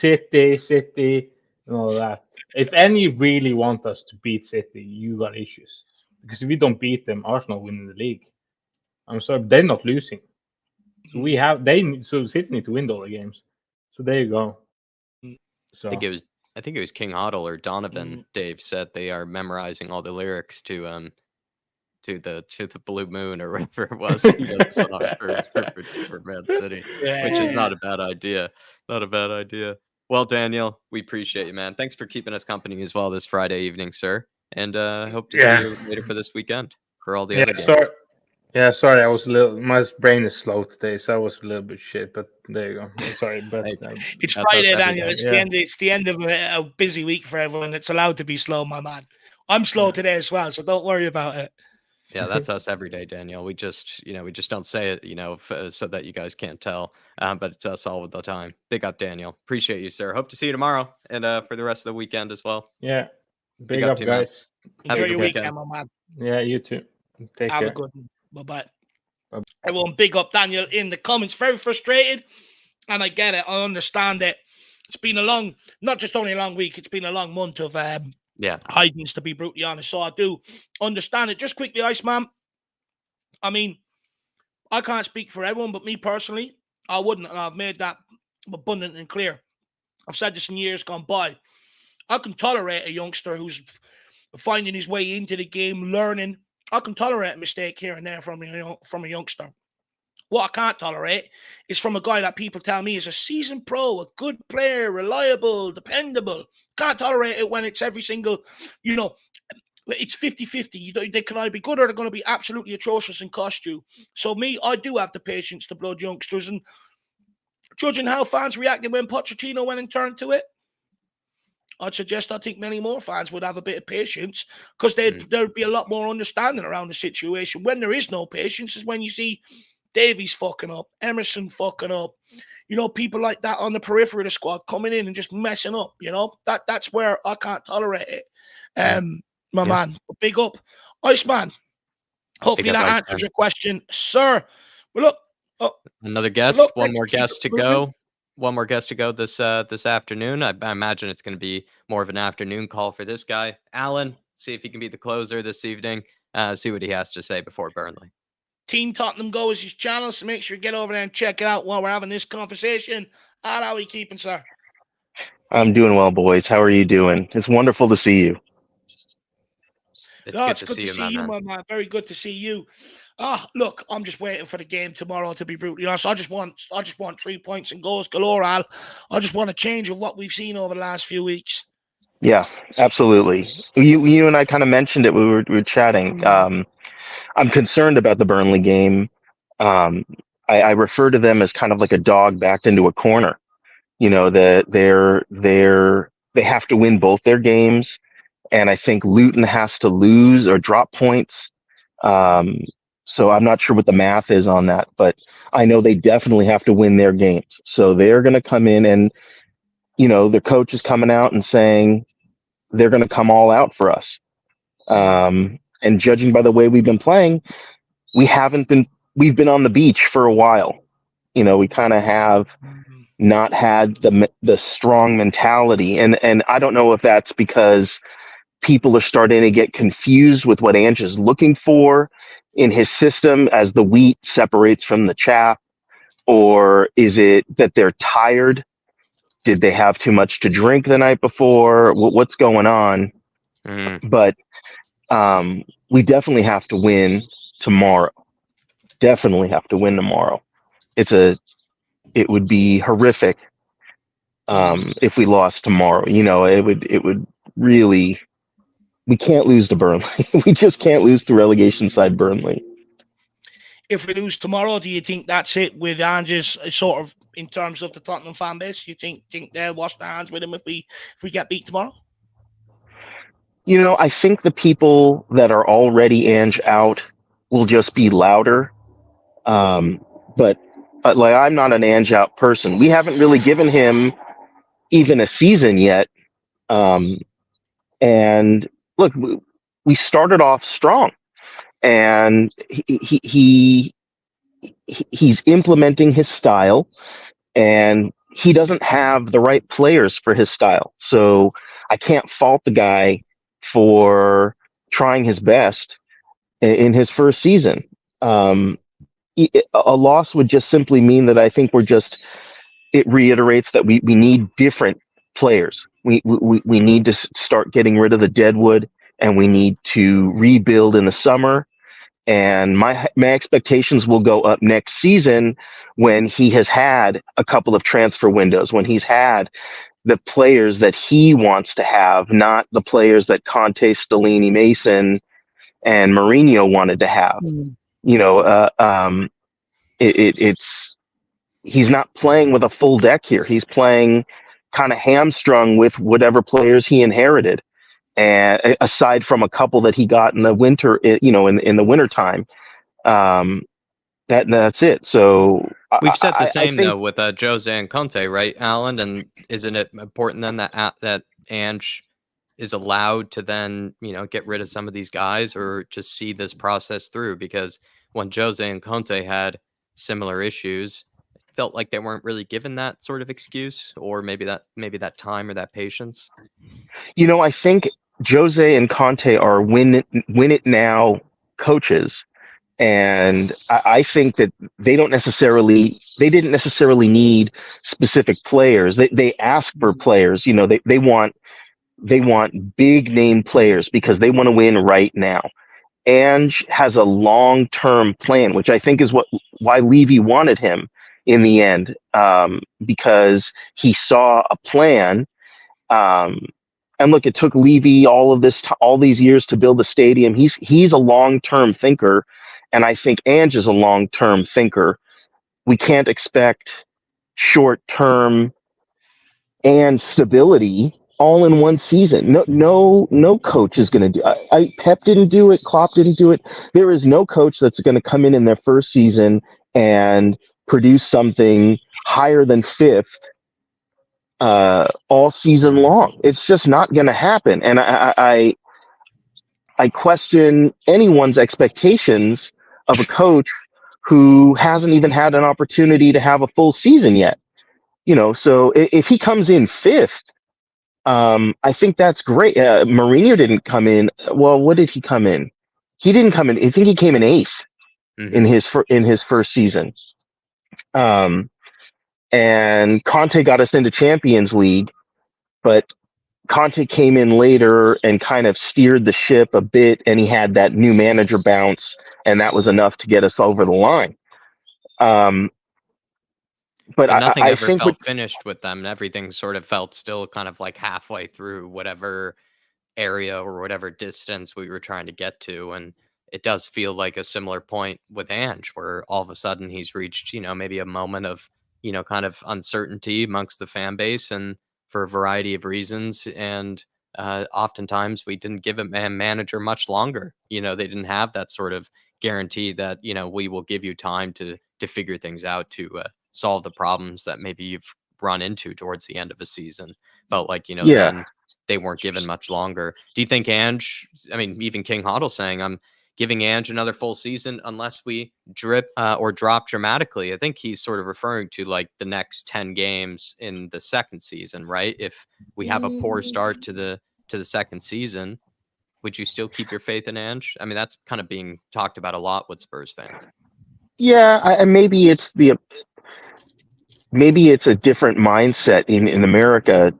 and all that. If any really want us to beat City, you got issues, because if we don't beat them, Arsenal win the league. I'm sorry, they're not losing. So City need to win all the games. So there you go. So I think it was King Hoddle or Donovan. Dave said they are memorizing all the lyrics to the Blue Moon or whatever it was for Man City, which is not a bad idea. Not a bad idea. Well, Daniel, we appreciate you, man. Thanks for keeping us company as well this Friday evening, sir. And hope to see you later for this weekend for all the other games. Sorry, I was my brain is slow today, so I was a little bit shit. But there you go. I'm sorry, but it's Friday, Daniel. It's the end of a busy week for everyone. It's allowed to be slow, my man. I'm slow today as well, so don't worry about it. Yeah, that's us every day, Daniel. We just don't say it, so that you guys can't tell. But it's us all the time. Big up, Daniel. Appreciate you, sir. Hope to see you tomorrow and for the rest of the weekend as well. Yeah, big up, guys. Enjoy your weekend, my man. Yeah, you too. Take care. Have a good one. Bye-bye. Everyone, big up Daniel in the comments. Very frustrated, and I get it. I understand it. It's been not just only a long week. It's been a long month of hidings, to be brutally honest. So I do understand it. Just quickly, Iceman. I mean, I can't speak for everyone, but me personally, I wouldn't, and I've made that abundant and clear. I've said this in years gone by. I can tolerate a youngster who's finding his way into the game, learning. I can tolerate a mistake here and there from a youngster. What I can't tolerate is from a guy that people tell me is a seasoned pro, a good player, reliable, dependable. Can't tolerate it when it's every single, it's 50-50. They can either be good or they're going to be absolutely atrocious and cost you. So I do have the patience to blood youngsters. And judging how fans reacted when Pochettino went and turned to it, I think many more fans would have a bit of patience, because there'd be a lot more understanding around the situation. When there is no patience is when you see Davies fucking up, Emerson fucking up, people like that on the periphery of the squad coming in and just messing up. That's where I can't tolerate it. My man, big up, Iceman. Hopefully that answers your question, sir. But look, another guest, one more guest to go. One more guest to go this afternoon. I imagine it's going to be more of an afternoon call for this guy, Allan. See if he can be the closer this evening. See what he has to say before Burnley. Team Tottenham Go is his channel, so make sure you get over there and check it out while we're having this conversation. Al, how are you keeping, sir? I'm doing well, boys. How are you doing? It's wonderful to see you. It's good to see you, my man. Very good to see you. Look, I'm just waiting for the game tomorrow, to be brutally honest. I just want 3 points and goals galore, Al. I just want a change of what we've seen over the last few weeks. Yeah, absolutely. You and I kind of mentioned it. We were chatting. I'm concerned about the Burnley game. I refer to them as kind of like a dog backed into a corner. They have to win both their games, and I think Luton has to lose or drop points. So I'm not sure what the math is on that, but I know they definitely have to win their games. So they're going to come in and, their coach is coming out and saying they're going to come all out for us. And judging by the way we've been playing, we've been on the beach for a while. We kind of have not had the strong mentality. And I don't know if that's because people are starting to get confused with what Ange is looking for in his system as the wheat separates from the chaff, or is it that they're tired? Did they have too much to drink the night before? What's going on? But we definitely have to win tomorrow. Definitely have to win tomorrow. It would be horrific if we lost tomorrow. It would really. We can't lose to Burnley. We just can't lose to relegation side Burnley. If we lose tomorrow, do you think that's it with Ange's sort of in terms of the Tottenham fan base? You think they'll wash their hands with him if we get beat tomorrow? I think the people that are already Ange out will just be louder. But I'm not an Ange out person. We haven't really given him even a season yet. And look, we started off strong, and he's implementing his style, and he doesn't have the right players for his style. So I can't fault the guy for trying his best in his first season. A loss would just simply mean that I think it reiterates that we need different players. We need to start getting rid of the deadwood, and we need to rebuild in the summer. And my expectations will go up next season when he has had a couple of transfer windows, when he's had the players that he wants to have, not the players that Conte, Stellini, Mason, and Mourinho wanted to have. He's not playing with a full deck here. He's playing kind of hamstrung with whatever players he inherited, and aside from a couple that he got in the winter, in the winter time, that's it. So we've said the same though with Jose and Conte, right, Allan? And isn't it important then that Ange is allowed to then get rid of some of these guys, or just see this process through? Because when Jose and Conte had similar issues, felt like they weren't really given that sort of excuse, or maybe that time or that patience. I think Jose and Conte are win it now coaches, and I think that they didn't necessarily need specific players. They ask for players. They want big name players because they want to win right now. Ange has a long-term plan, which I think is why Levy wanted him in the end, because he saw a plan. And look, it took Levy all these years to build the stadium. He's a long-term thinker, and I think Ange is a long-term thinker. We can't expect short-term and stability all in one season. No coach is going to do. Pep didn't do it. Klopp didn't do it. There is no coach that's going to come in their first season and produce something higher than fifth all season long. It's just not going to happen. And I question anyone's expectations of a coach who hasn't even had an opportunity to have a full season yet. So if he comes in fifth, I think that's great. Mourinho didn't come in. Well, what did he come in? He didn't come in. I think he came in eighth in his first season. And Conte got us into Champions League, but Conte came in later and kind of steered the ship a bit, and he had that new manager bounce, and that was enough to get us over the line. But nothing I ever think felt finished with them. Everything sort of felt still kind of like halfway through whatever area or whatever distance we were trying to get to. And it does feel like a similar point with Ange, where all of a sudden he's reached, maybe a moment of, kind of uncertainty amongst the fan base, and for a variety of reasons. And oftentimes we didn't give a manager much longer. They didn't have that sort of guarantee that, we will give you time to figure things out, to solve the problems that maybe you've run into towards the end of a season. Felt like, then they weren't given much longer. Do you think Ange, even King Hoddle saying, I'm giving Ange another full season unless we drip or drop dramatically? I think he's sort of referring to like the next 10 games in the second season, right? If we have a poor start to the second season, would you still keep your faith in Ange? That's kind of being talked about a lot with Spurs fans. Yeah, maybe it's a different mindset in America.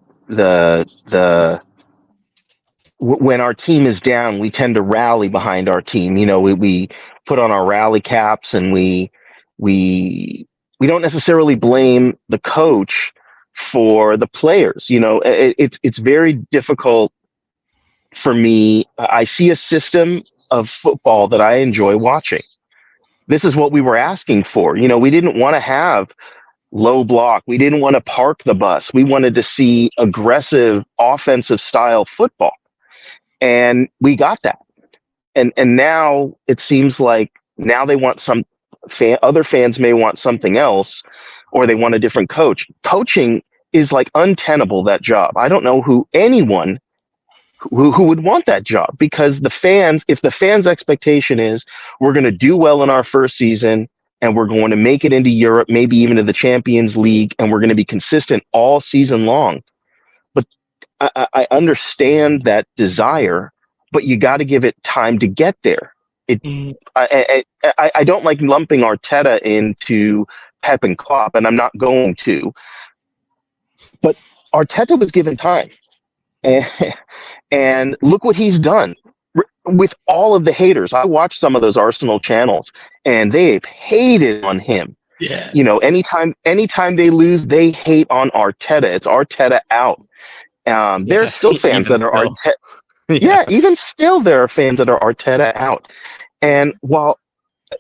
When our team is down, we tend to rally behind our team. We put on our rally caps, and we don't necessarily blame the coach for the players. It's very difficult for me. I see a system of football that I enjoy watching. This is what we were asking for. We didn't want to have low block. We didn't want to park the bus. We wanted to see aggressive offensive style football. And we got that. And now it seems like now they want other fans may want something else, or they want a different coach. Coaching is like untenable, that job. I don't know anyone who would want that job, because if the fans' expectation is we're going to do well in our first season and we're going to make it into Europe, maybe even to the Champions League, and we're going to be consistent all season long. But I understand that desire, but you got to give it time to get there. I don't like lumping Arteta into Pep and Klopp, and I'm not going to. But Arteta was given time. And look what he's done with all of the haters. I watched some of those Arsenal channels, and they've hated on him. Yeah. Anytime they lose, they hate on Arteta. It's Arteta out. There's still fans that are Arteta. Yeah, even still, there are fans that are Arteta out. And while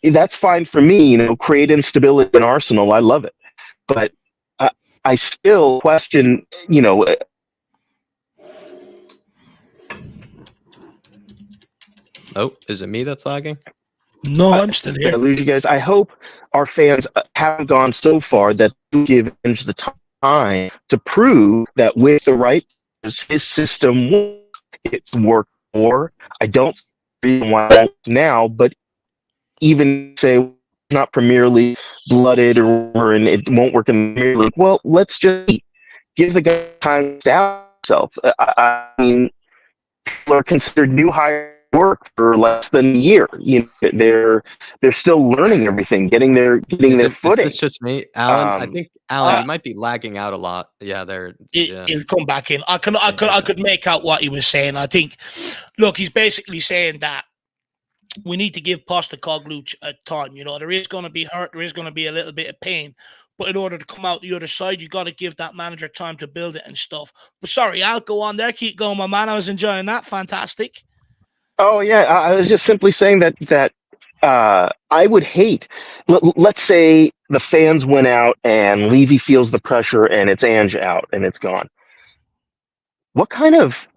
that's fine for me, create instability in Arsenal, I love it. But I still question, Oh, is it me that's lagging? No, I'm still Did I here. lose you guys? I hope our fans haven't gone so far that they give Ange the time to prove that with the right, his system works. It's worked more. I don't see why now, but even say it's not Premier League blooded and it won't work in the Premier League. Well, let's just give the guy time to out himself. I mean, people are considered new hires work for less than a year. They're still learning everything, getting their footing. Is this just me, Allan? I think Allan, you might be lagging out a lot. Yeah, He'll come back in. I could make out what he was saying. I think, look, he's basically saying that we need to give Postecoglou a time. There is going to be hurt, there is going to be a little bit of pain, but in order to come out the other side, you got to give that manager time to build it and stuff. But sorry, I'll go on there. Keep going, my man. I was enjoying that. Fantastic. Oh yeah, I was just simply saying that I would hate. Let's say the fans went out and Levy feels the pressure and it's Ange out and it's gone. What kind of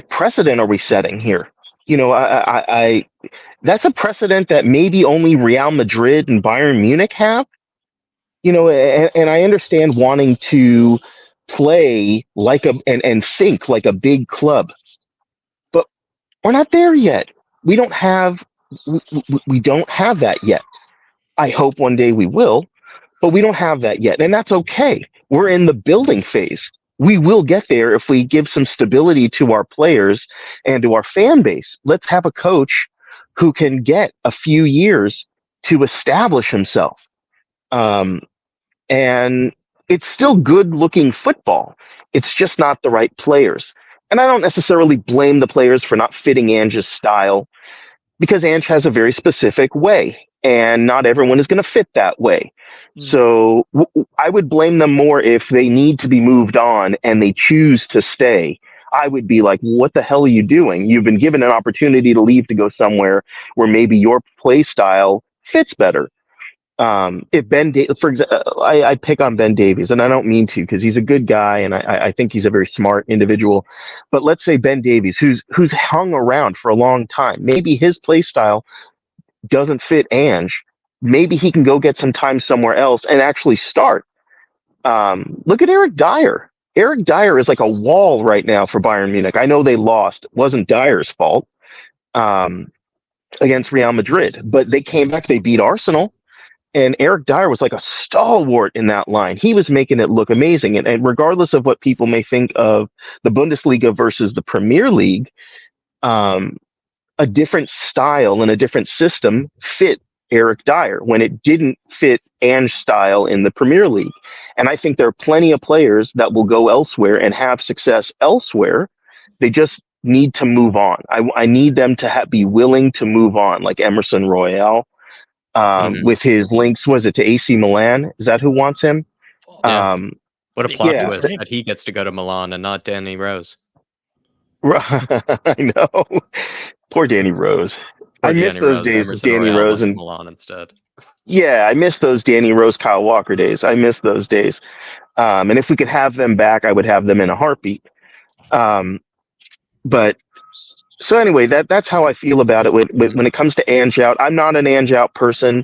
precedent are we setting here? I that's a precedent that maybe only Real Madrid and Bayern Munich have. And I understand wanting to play like and think like a big club, but we're not there yet. We don't have we don't have that yet. I hope one day we will, but we don't have that yet, and that's okay. We're in the building phase. We will get there if we give some stability to our players and to our fan base. Let's have a coach who can get a few years to establish himself. And it's still good looking football. It's just not the right players. And I don't necessarily blame the players for not fitting Ange's style, because Ange has a very specific way and not everyone is going to fit that way. So I would blame them more if they need to be moved on and they choose to stay. I would be like, what the hell are you doing? You've been given an opportunity to leave to go somewhere where maybe your play style fits better. If for example, I pick on Ben Davies, and I don't mean to, because he's a good guy and I think he's a very smart individual. But let's say Ben Davies, who's hung around for a long time, maybe his play style doesn't fit Ange. Maybe he can go get some time somewhere else and actually start. Look at Eric Dyer. Eric Dyer is like a wall right now for Bayern Munich. I know they lost. It wasn't Dyer's fault against Real Madrid, but they came back. They beat Arsenal. And Eric Dyer was like a stalwart in that line. He was making it look amazing. And regardless of what people may think of the Bundesliga versus the Premier League, a different style and a different system fit Eric Dyer when it didn't fit Ange's style in the Premier League. And I think there are plenty of players that will go elsewhere and have success elsewhere. They just need to move on. I need them to be willing to move on, like Emerson Royale. With his links, was it to AC Milan? Is that who wants him? Yeah. What a plot twist that he gets to go to Milan and not Danny Rose. I know. Poor Danny Rose. I miss those days of Danny Rose and Milan instead. Yeah, I miss those Danny Rose, Kyle Walker days. I miss those days. And if we could have them back, I would have them in a heartbeat. But so anyway, that's how I feel about it with when it comes to Ange out. I'm not an Ange out person.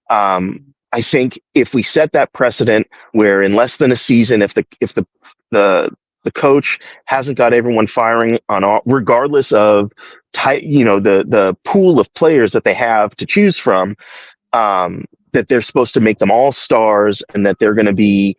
I think if we set that precedent where in less than a season, if the coach hasn't got everyone firing on all, regardless of the pool of players that they have to choose from, that they're supposed to make them all stars and that they're going to be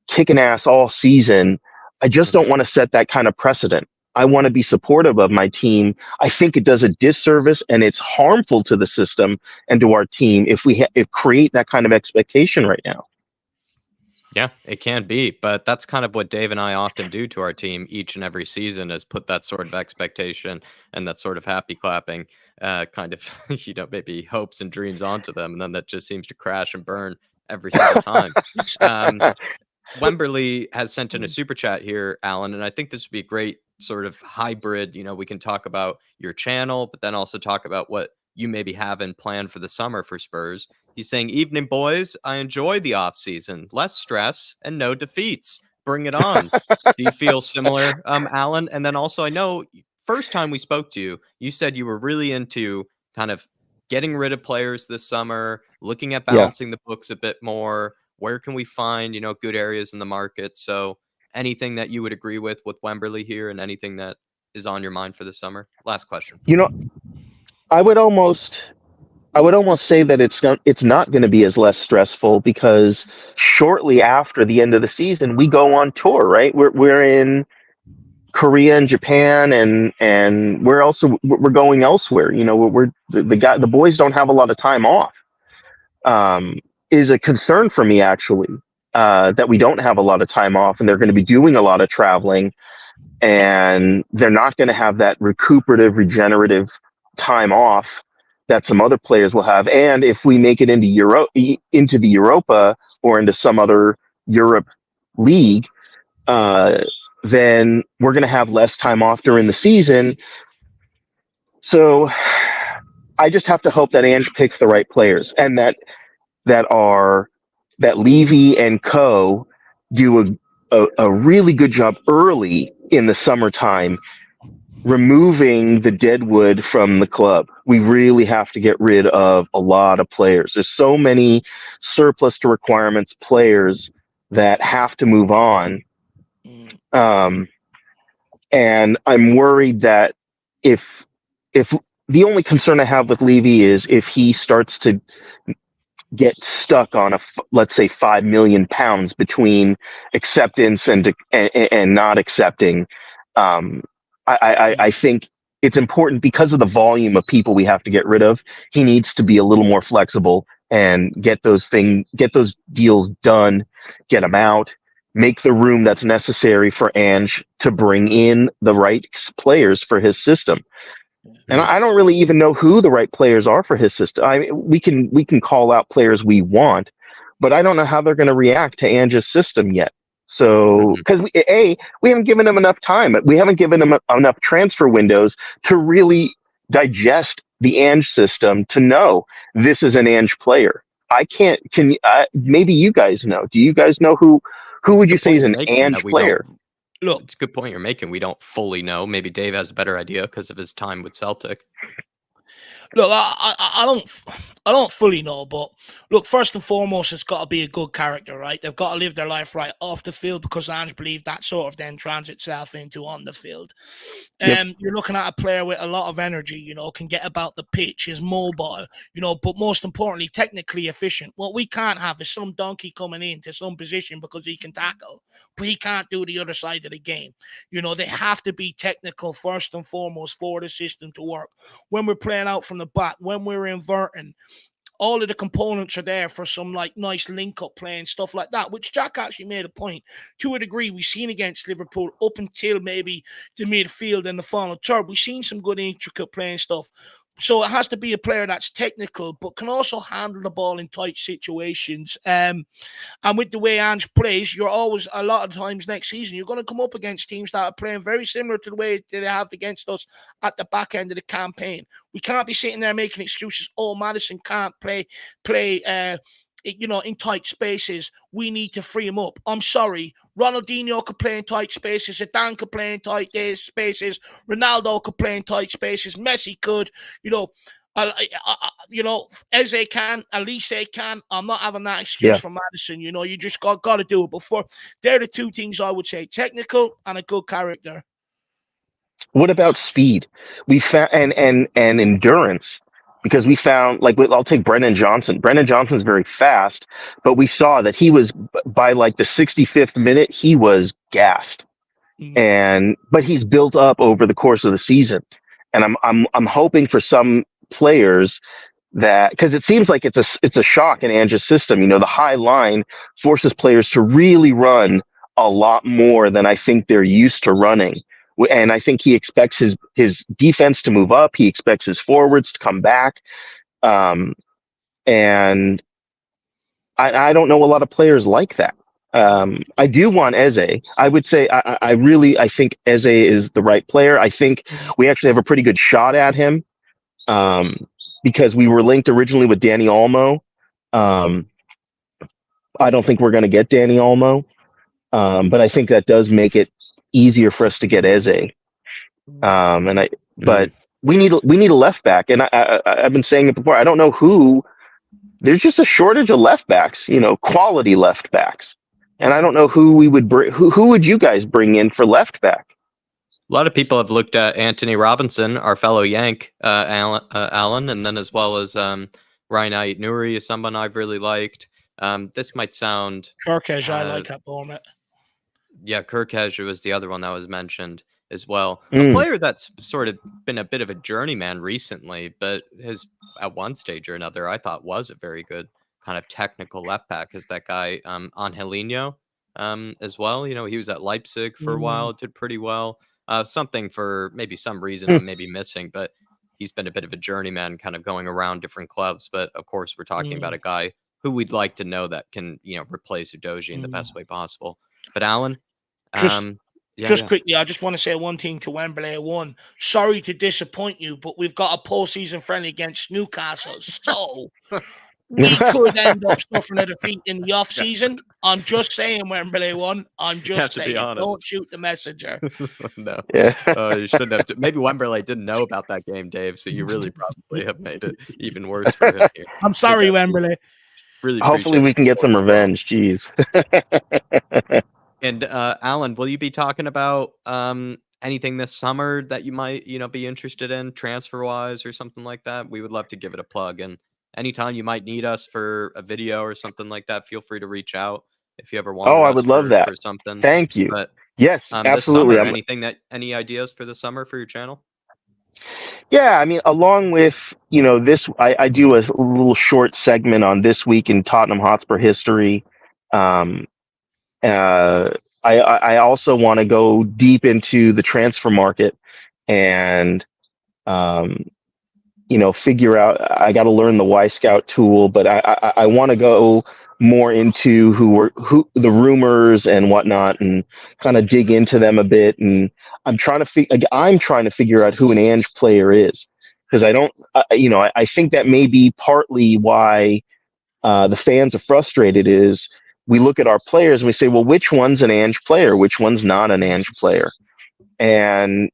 kicking ass all season. I just don't want to set that kind of precedent. I want to be supportive of my team. I think it does a disservice and it's harmful to the system and to our team if we create that kind of expectation right now. Yeah, it can be, but that's kind of what Dave and I often do to our team each and every season, is put that sort of expectation and that sort of happy clapping kind of, maybe hopes and dreams onto them. And then that just seems to crash and burn every single time. Wemberley has sent in a super chat here, Alan, and I think this would be a great sort of hybrid. We can talk about your channel, but then also talk about what you maybe have in plan for the summer for Spurs. He's saying, "Evening, boys. I enjoy the off season. Less stress and no defeats. Bring it on." Do you feel similar, Alan? And then also, I know first time we spoke to you, you said you were really into kind of getting rid of players this summer, looking at balancing the books a bit more. Where can we find, good areas in the market? So anything that you would agree with Wemberley here, and anything that is on your mind for the summer? Last question. I would almost say that it's not going to be as less stressful, because shortly after the end of the season, we go on tour, right? We're in Korea and Japan, and we're going elsewhere. The boys don't have a lot of time off. Is a concern for me, actually, that we don't have a lot of time off, and they're going to be doing a lot of traveling, and they're not going to have that recuperative, regenerative time off that some other players will have. And if we make it into the Europa or into some other Europe league, then we're going to have less time off during the season. So I just have to hope that Ange picks the right players, and that Levy and co do a really good job early in the summertime, removing the deadwood from the club. We really have to get rid of a lot of players. There's so many surplus to requirements players that have to move on. And I'm worried that if the only concern I have with Levy is if he starts to get stuck on let's say £5 million between acceptance and not accepting. I think it's important because of the volume of people we have to get rid of. He needs to be a little more flexible and get those deals done, get them out, make the room that's necessary for Ange to bring in the right players for his system. And I don't really even know who the right players are for his system. I mean, we can call out players we want, but I don't know how they're going to react to Ange's system yet. So, because we haven't given him enough time. We haven't given him enough transfer windows to really digest the Ange system to know this is an Ange player. I can't. Maybe you guys know? Do you guys know who would you say is an Ange player? Look, it's a good point you're making. We don't fully know. Maybe Dave has a better idea because of his time with Celtic. Look, I don't fully know, but look, first and foremost, it's got to be a good character, right? They've got to live their life right off the field because Ange believed that sort of then translates itself into on the field. You're looking at a player with a lot of energy, can get about the pitch, is mobile, but most importantly, technically efficient. What we can't have is some donkey coming into some position because he can tackle, but he can't do the other side of the game. They have to be technical first and foremost for the system to work. When we're playing out from the back, when we're inverting, all of the components are there for some nice link-up play and stuff like that, which Jack actually made a point. To a degree, we've seen against Liverpool up until maybe the midfield and the final third. We've seen some good intricate playing stuff. So it has to be a player that's technical, but can also handle the ball in tight situations. And with the way Ange plays, you're always, a lot of times next season, you're going to come up against teams that are playing very similar to the way they have against us at the back end of the campaign. We can't be sitting there making excuses. Oh, Maddison can't play in tight spaces. We need to free him up. I'm sorry. Ronaldinho could play in tight spaces. Zidane could play in tight spaces. Ronaldo could play in tight spaces. Messi could. Eze can. Elise can. I'm not having that excuse for Maddison. You just got to do it. Before, they're the two things I would say: technical and a good character. What about speed? We found and endurance. Because we found, I'll take Brennan Johnson. Brennan Johnson's very fast, but we saw that he was, by the 65th minute, he was gassed. But he's built up over the course of the season. And I'm hoping for some players that, because it seems like it's a shock in Ange's system. The high line forces players to really run a lot more than I think they're used to running. And I think he expects his defense to move up. He expects his forwards to come back. And I don't know a lot of players like that. I do want Eze. I would say I think Eze is the right player. I think we actually have a pretty good shot at him because we were linked originally with Danny Olmo. I don't think we're going to get Danny Olmo, but I think that does make it easier for us to get Eze. But we need a left back, and I've been saying it before. I don't know who. There's just a shortage of left backs, quality left backs, and I don't know who we would bring. Who would you guys bring in for left back? A lot of people have looked at Anthony Robinson, our fellow Yank, Allan, and then as well as Ryan Ait-Nouri is someone I've really liked. This might sound Kirkej, I like at Bournemouth. Yeah, Kirkej was the other one that was mentioned as well. A player that's sort of been a bit of a journeyman recently, but has at one stage or another, I thought was a very good kind of technical left back is that guy Angelino as well. He was at Leipzig for a while, did pretty well. Something for maybe some reason I'm maybe missing, but he's been a bit of a journeyman kind of going around different clubs. But of course, we're talking about a guy who we'd like to know that can, replace Udogie in the best way possible. But Allan, quickly, I just want to say one thing to Wembley. One, sorry to disappoint you, but we've got a postseason friendly against Newcastle. So we could end up suffering a defeat in the off season. I'm just saying, Wembley won. I'm just to be saying, honest. don't shoot the messenger. No. Yeah. You shouldn't have. Maybe Wembley didn't know about that game, Dave. So you really probably have made it even worse for him here. I'm sorry, that's- Wembley. Really. Hopefully we can get some revenge. Jeez. And Allan, will you be talking about anything this summer that you might, be interested in transfer wise or something like that? We would love to give it a plug. And anytime you might need us for a video or something like that, feel free to reach out if you ever want. I would love that. For something. Thank you. But yes, absolutely. This summer, any ideas for the summer for your channel? Yeah, I mean, along with this, I do a little short segment on this week in Tottenham Hotspur history. I also want to go deep into the transfer market and figure out. I got to learn the Y Scout tool, but I want to go more into who the rumors and whatnot, and kind of dig into them a bit. And I'm trying to figure out who an Ange player is, because I think that may be partly why the fans are frustrated. Is we look at our players and we say, well, which one's an Ange player, which one's not an Ange player, and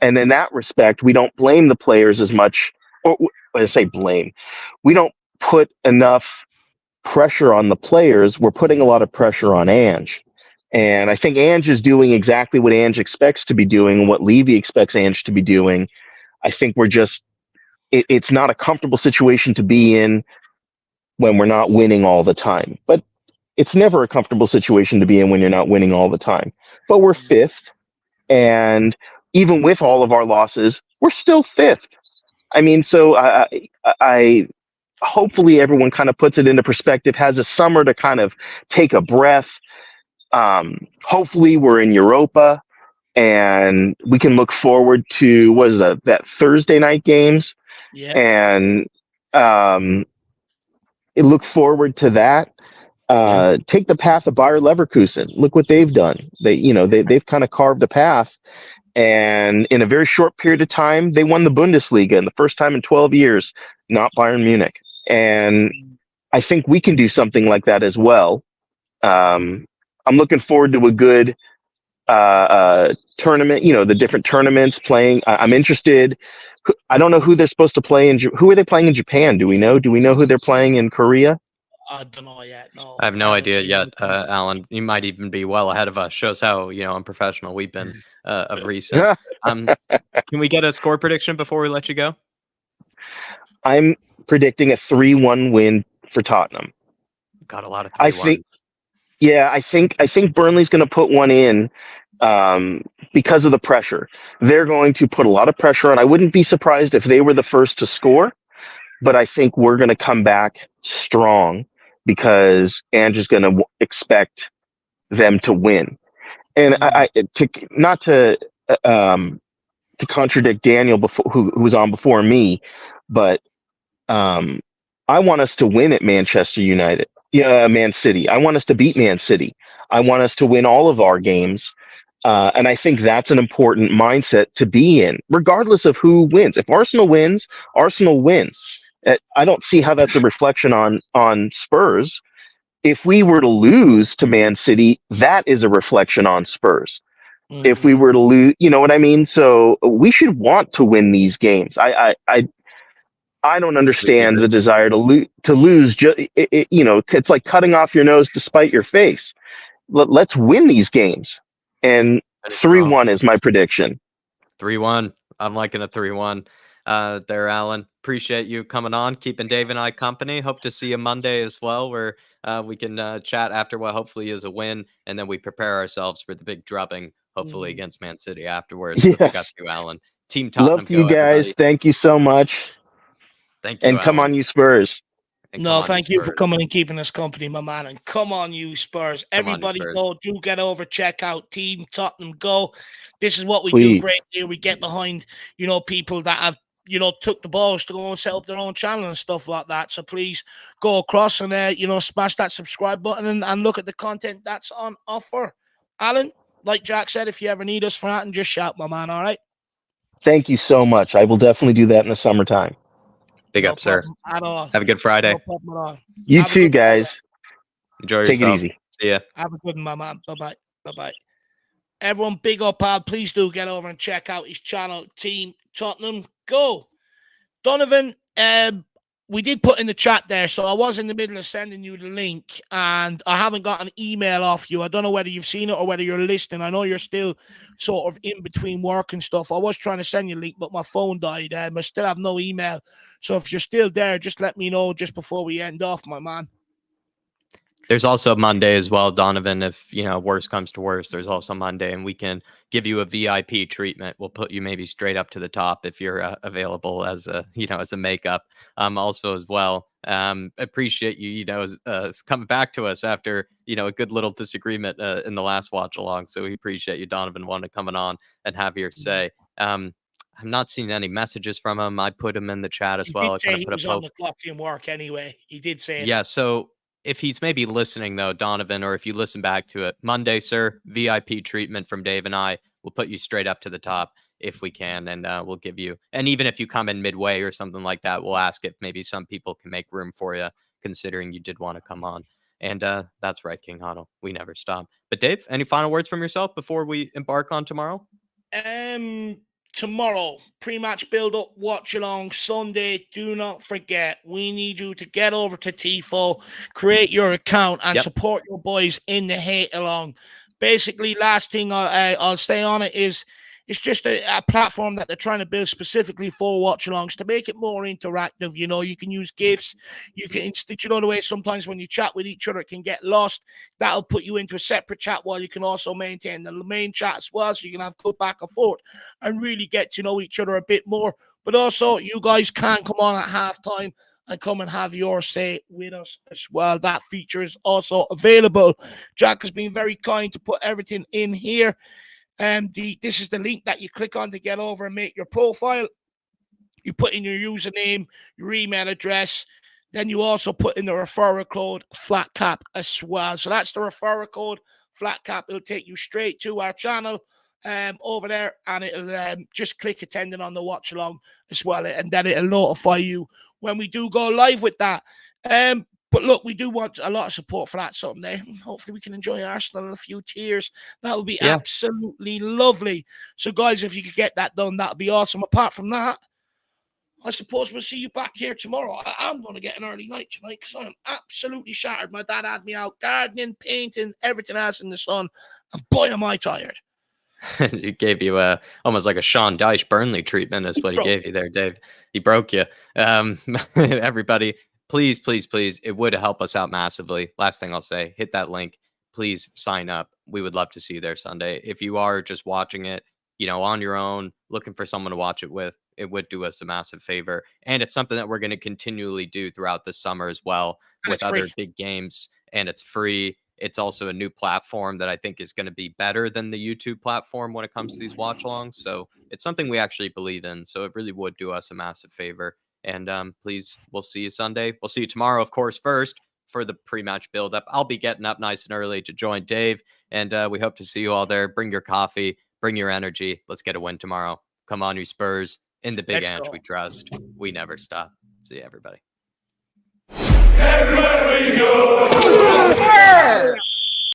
in that respect, we don't blame the players as much. Or when I say blame, we don't put enough pressure on the players. We're putting a lot of pressure on Ange. And I think Ange is doing exactly what Ange expects to be doing and what Levy expects Ange to be doing. I think it's not a comfortable situation to be in when we're not winning all the time. But it's never a comfortable situation to be in when you're not winning all the time. But we're fifth. And even with all of our losses, we're still fifth. I mean, so I hopefully everyone kind of puts it into perspective, has a summer to kind of take a breath. Hopefully we're in Europa and we can look forward to, that Thursday night games. Yeah. And look forward to that. Take the path of Bayer Leverkusen. Look what they've done. They've kind of carved a path. And in a very short period of time, they won the Bundesliga, and the first time in 12 years, not Bayern Munich. And I think we can do something like that as well. I'm looking forward to a good tournament, the different tournaments playing. I'm interested. I don't know who they're supposed to play who are they playing in Japan? Do we know who they're playing in Korea? I don't know yet. No, I have no idea yet, Allan. You might even be well ahead of us. Shows how unprofessional we've been of recent. Can we get a score prediction before we let you go? I'm predicting a 3-1 win for Tottenham. Got a lot of 3-1s. I think Burnley's going to put one in because of the pressure. They're going to put a lot of pressure on. I wouldn't be surprised if they were the first to score, but I think we're going to come back strong because Ange is going to expect them to win. And not to contradict Daniel who was on before me, but I want us to win at Manchester United. Man City. I want us to beat Man City. I want us to win all of our games. And I think that's an important mindset to be in, regardless of who wins. If Arsenal wins, Arsenal wins. I don't see how that's a reflection on Spurs. If we were to lose to Man City, that is a reflection on Spurs. Mm-hmm. If we were to lose, you know what I mean? So we should want to win these games. I don't understand the desire to lose. It's like cutting off your nose to spite your face. Let's win these games. And 3-1 is my prediction. 3-1. I'm liking a 3-1. There, Allan. Appreciate you coming on, keeping Dave and I company. Hope to see you Monday as well, where we can chat after what hopefully is a win, and then we prepare ourselves for the big drubbing, hopefully against Man City afterwards. Yes. We got you, Allan. Team Tottenham. Love you guys. Everybody. Thank you so much. Thank you, and come Allan. on, you Spurs. Thank you for coming and keeping us company, my man. And come on, you Spurs. Everybody go, do get over, check out Team Tottenham Go. This is what we do great here. We get behind, people that have, took the balls to go and set up their own channel and stuff like that. So please go across and, smash that subscribe button and look at the content that's on offer. Allan, like Jack said, if you ever need us for that, and just shout, my man, all right? Thank you so much. I will definitely do that in the summertime. Big No up, sir. problem at all. Have a good Friday. No problem at all. You Have a too, good Friday. guys. Enjoy Take yourself. it easy. See ya. Have a good one, my man. Bye-bye. Bye-bye. Everyone, big up, pal. Please do get over and check out his channel, Team Tottenham. Go. Donovan, we did put in the chat there, so I was in the middle of sending you the link, and I haven't got an email off you. I don't know whether you've seen it or whether you're listening. I know you're still sort of in between work and stuff. I was trying to send you a link, but my phone died. I still have no email. So if you're still there, just let me know just before we end off, my man. There's also Monday as well, Donovan. If worst comes to worst, there's also Monday, and we can give you a VIP treatment. We'll put you maybe straight up to the top if you're available as a as a makeup. Also as well, appreciate you coming back to us after a good little disagreement in the last watch along. So we appreciate you, Donovan, wanting to coming on and have your say. I'm not seeing any messages from him. I put him in the chat as well. He did say he was on the clock in work anyway. He did say yeah. So if he's maybe listening, though, Donovan, or if you listen back to it, Monday, sir, VIP treatment from Dave and I. We'll put you straight up to the top if we can, and we'll give you. And even if you come in midway or something like that, we'll ask if maybe some people can make room for you, considering you did want to come on. And that's right, King Huddle. We never stop. But Dave, any final words from yourself before we embark on tomorrow? Tomorrow, pre-match build-up, watch along Sunday. Do not forget, we need you to get over to Tifo, create your account, and support your boys in the hate along. Basically, last thing I'll say on it is it's just a platform that they're trying to build specifically for watch-alongs to make it more interactive. You can use GIFs. You can the way sometimes when you chat with each other, it can get lost. That'll put you into a separate chat while you can also maintain the main chat as well, so you can have good back and forth and really get to know each other a bit more. But also, you guys can come on at halftime and come and have your say with us as well. That feature is also available. Jack has been very kind to put everything in here. This is the link that you click on to get over and make your profile. You put in your username, your email address. Then you also put in the referral code FLATCAP as well. So that's the referral code FLATCAP. It'll take you straight to our channel over there, and it'll just click attending on the watch along as well, and then it'll notify you when we do go live with that. But look, we do want a lot of support for that Sunday. Hopefully we can enjoy Arsenal and a few tears. That would be absolutely lovely. So, guys, if you could get that done, that would be awesome. Apart from that, I suppose we'll see you back here tomorrow. I'm going to get an early night tonight because I'm absolutely shattered. My dad had me out gardening, painting, everything else in the sun. And boy, am I tired. He gave you almost like a Shawn Burnley treatment is what he gave you there, Dave. He broke you. Everybody, please, please, please, it would help us out massively. Last thing I'll say, hit that link. Please sign up. We would love to see you there Sunday. If you are just watching it, on your own, looking for someone to watch it with, it would do us a massive favor. And it's something that we're going to continually do throughout the summer as well with other big games. And it's free. It's also a new platform that I think is going to be better than the YouTube platform when it comes to these watch-alongs. So it's something we actually believe in. So it really would do us a massive favor. And please, we'll see you Sunday. We'll see you tomorrow, of course, first for the pre-match build-up. I'll be getting up nice and early to join Dave. And we hope to see you all there. Bring your coffee. Bring your energy. Let's get a win tomorrow. Come on, you Spurs. In the big Ange we trust. We never stop. See you, everybody. Everywhere we go.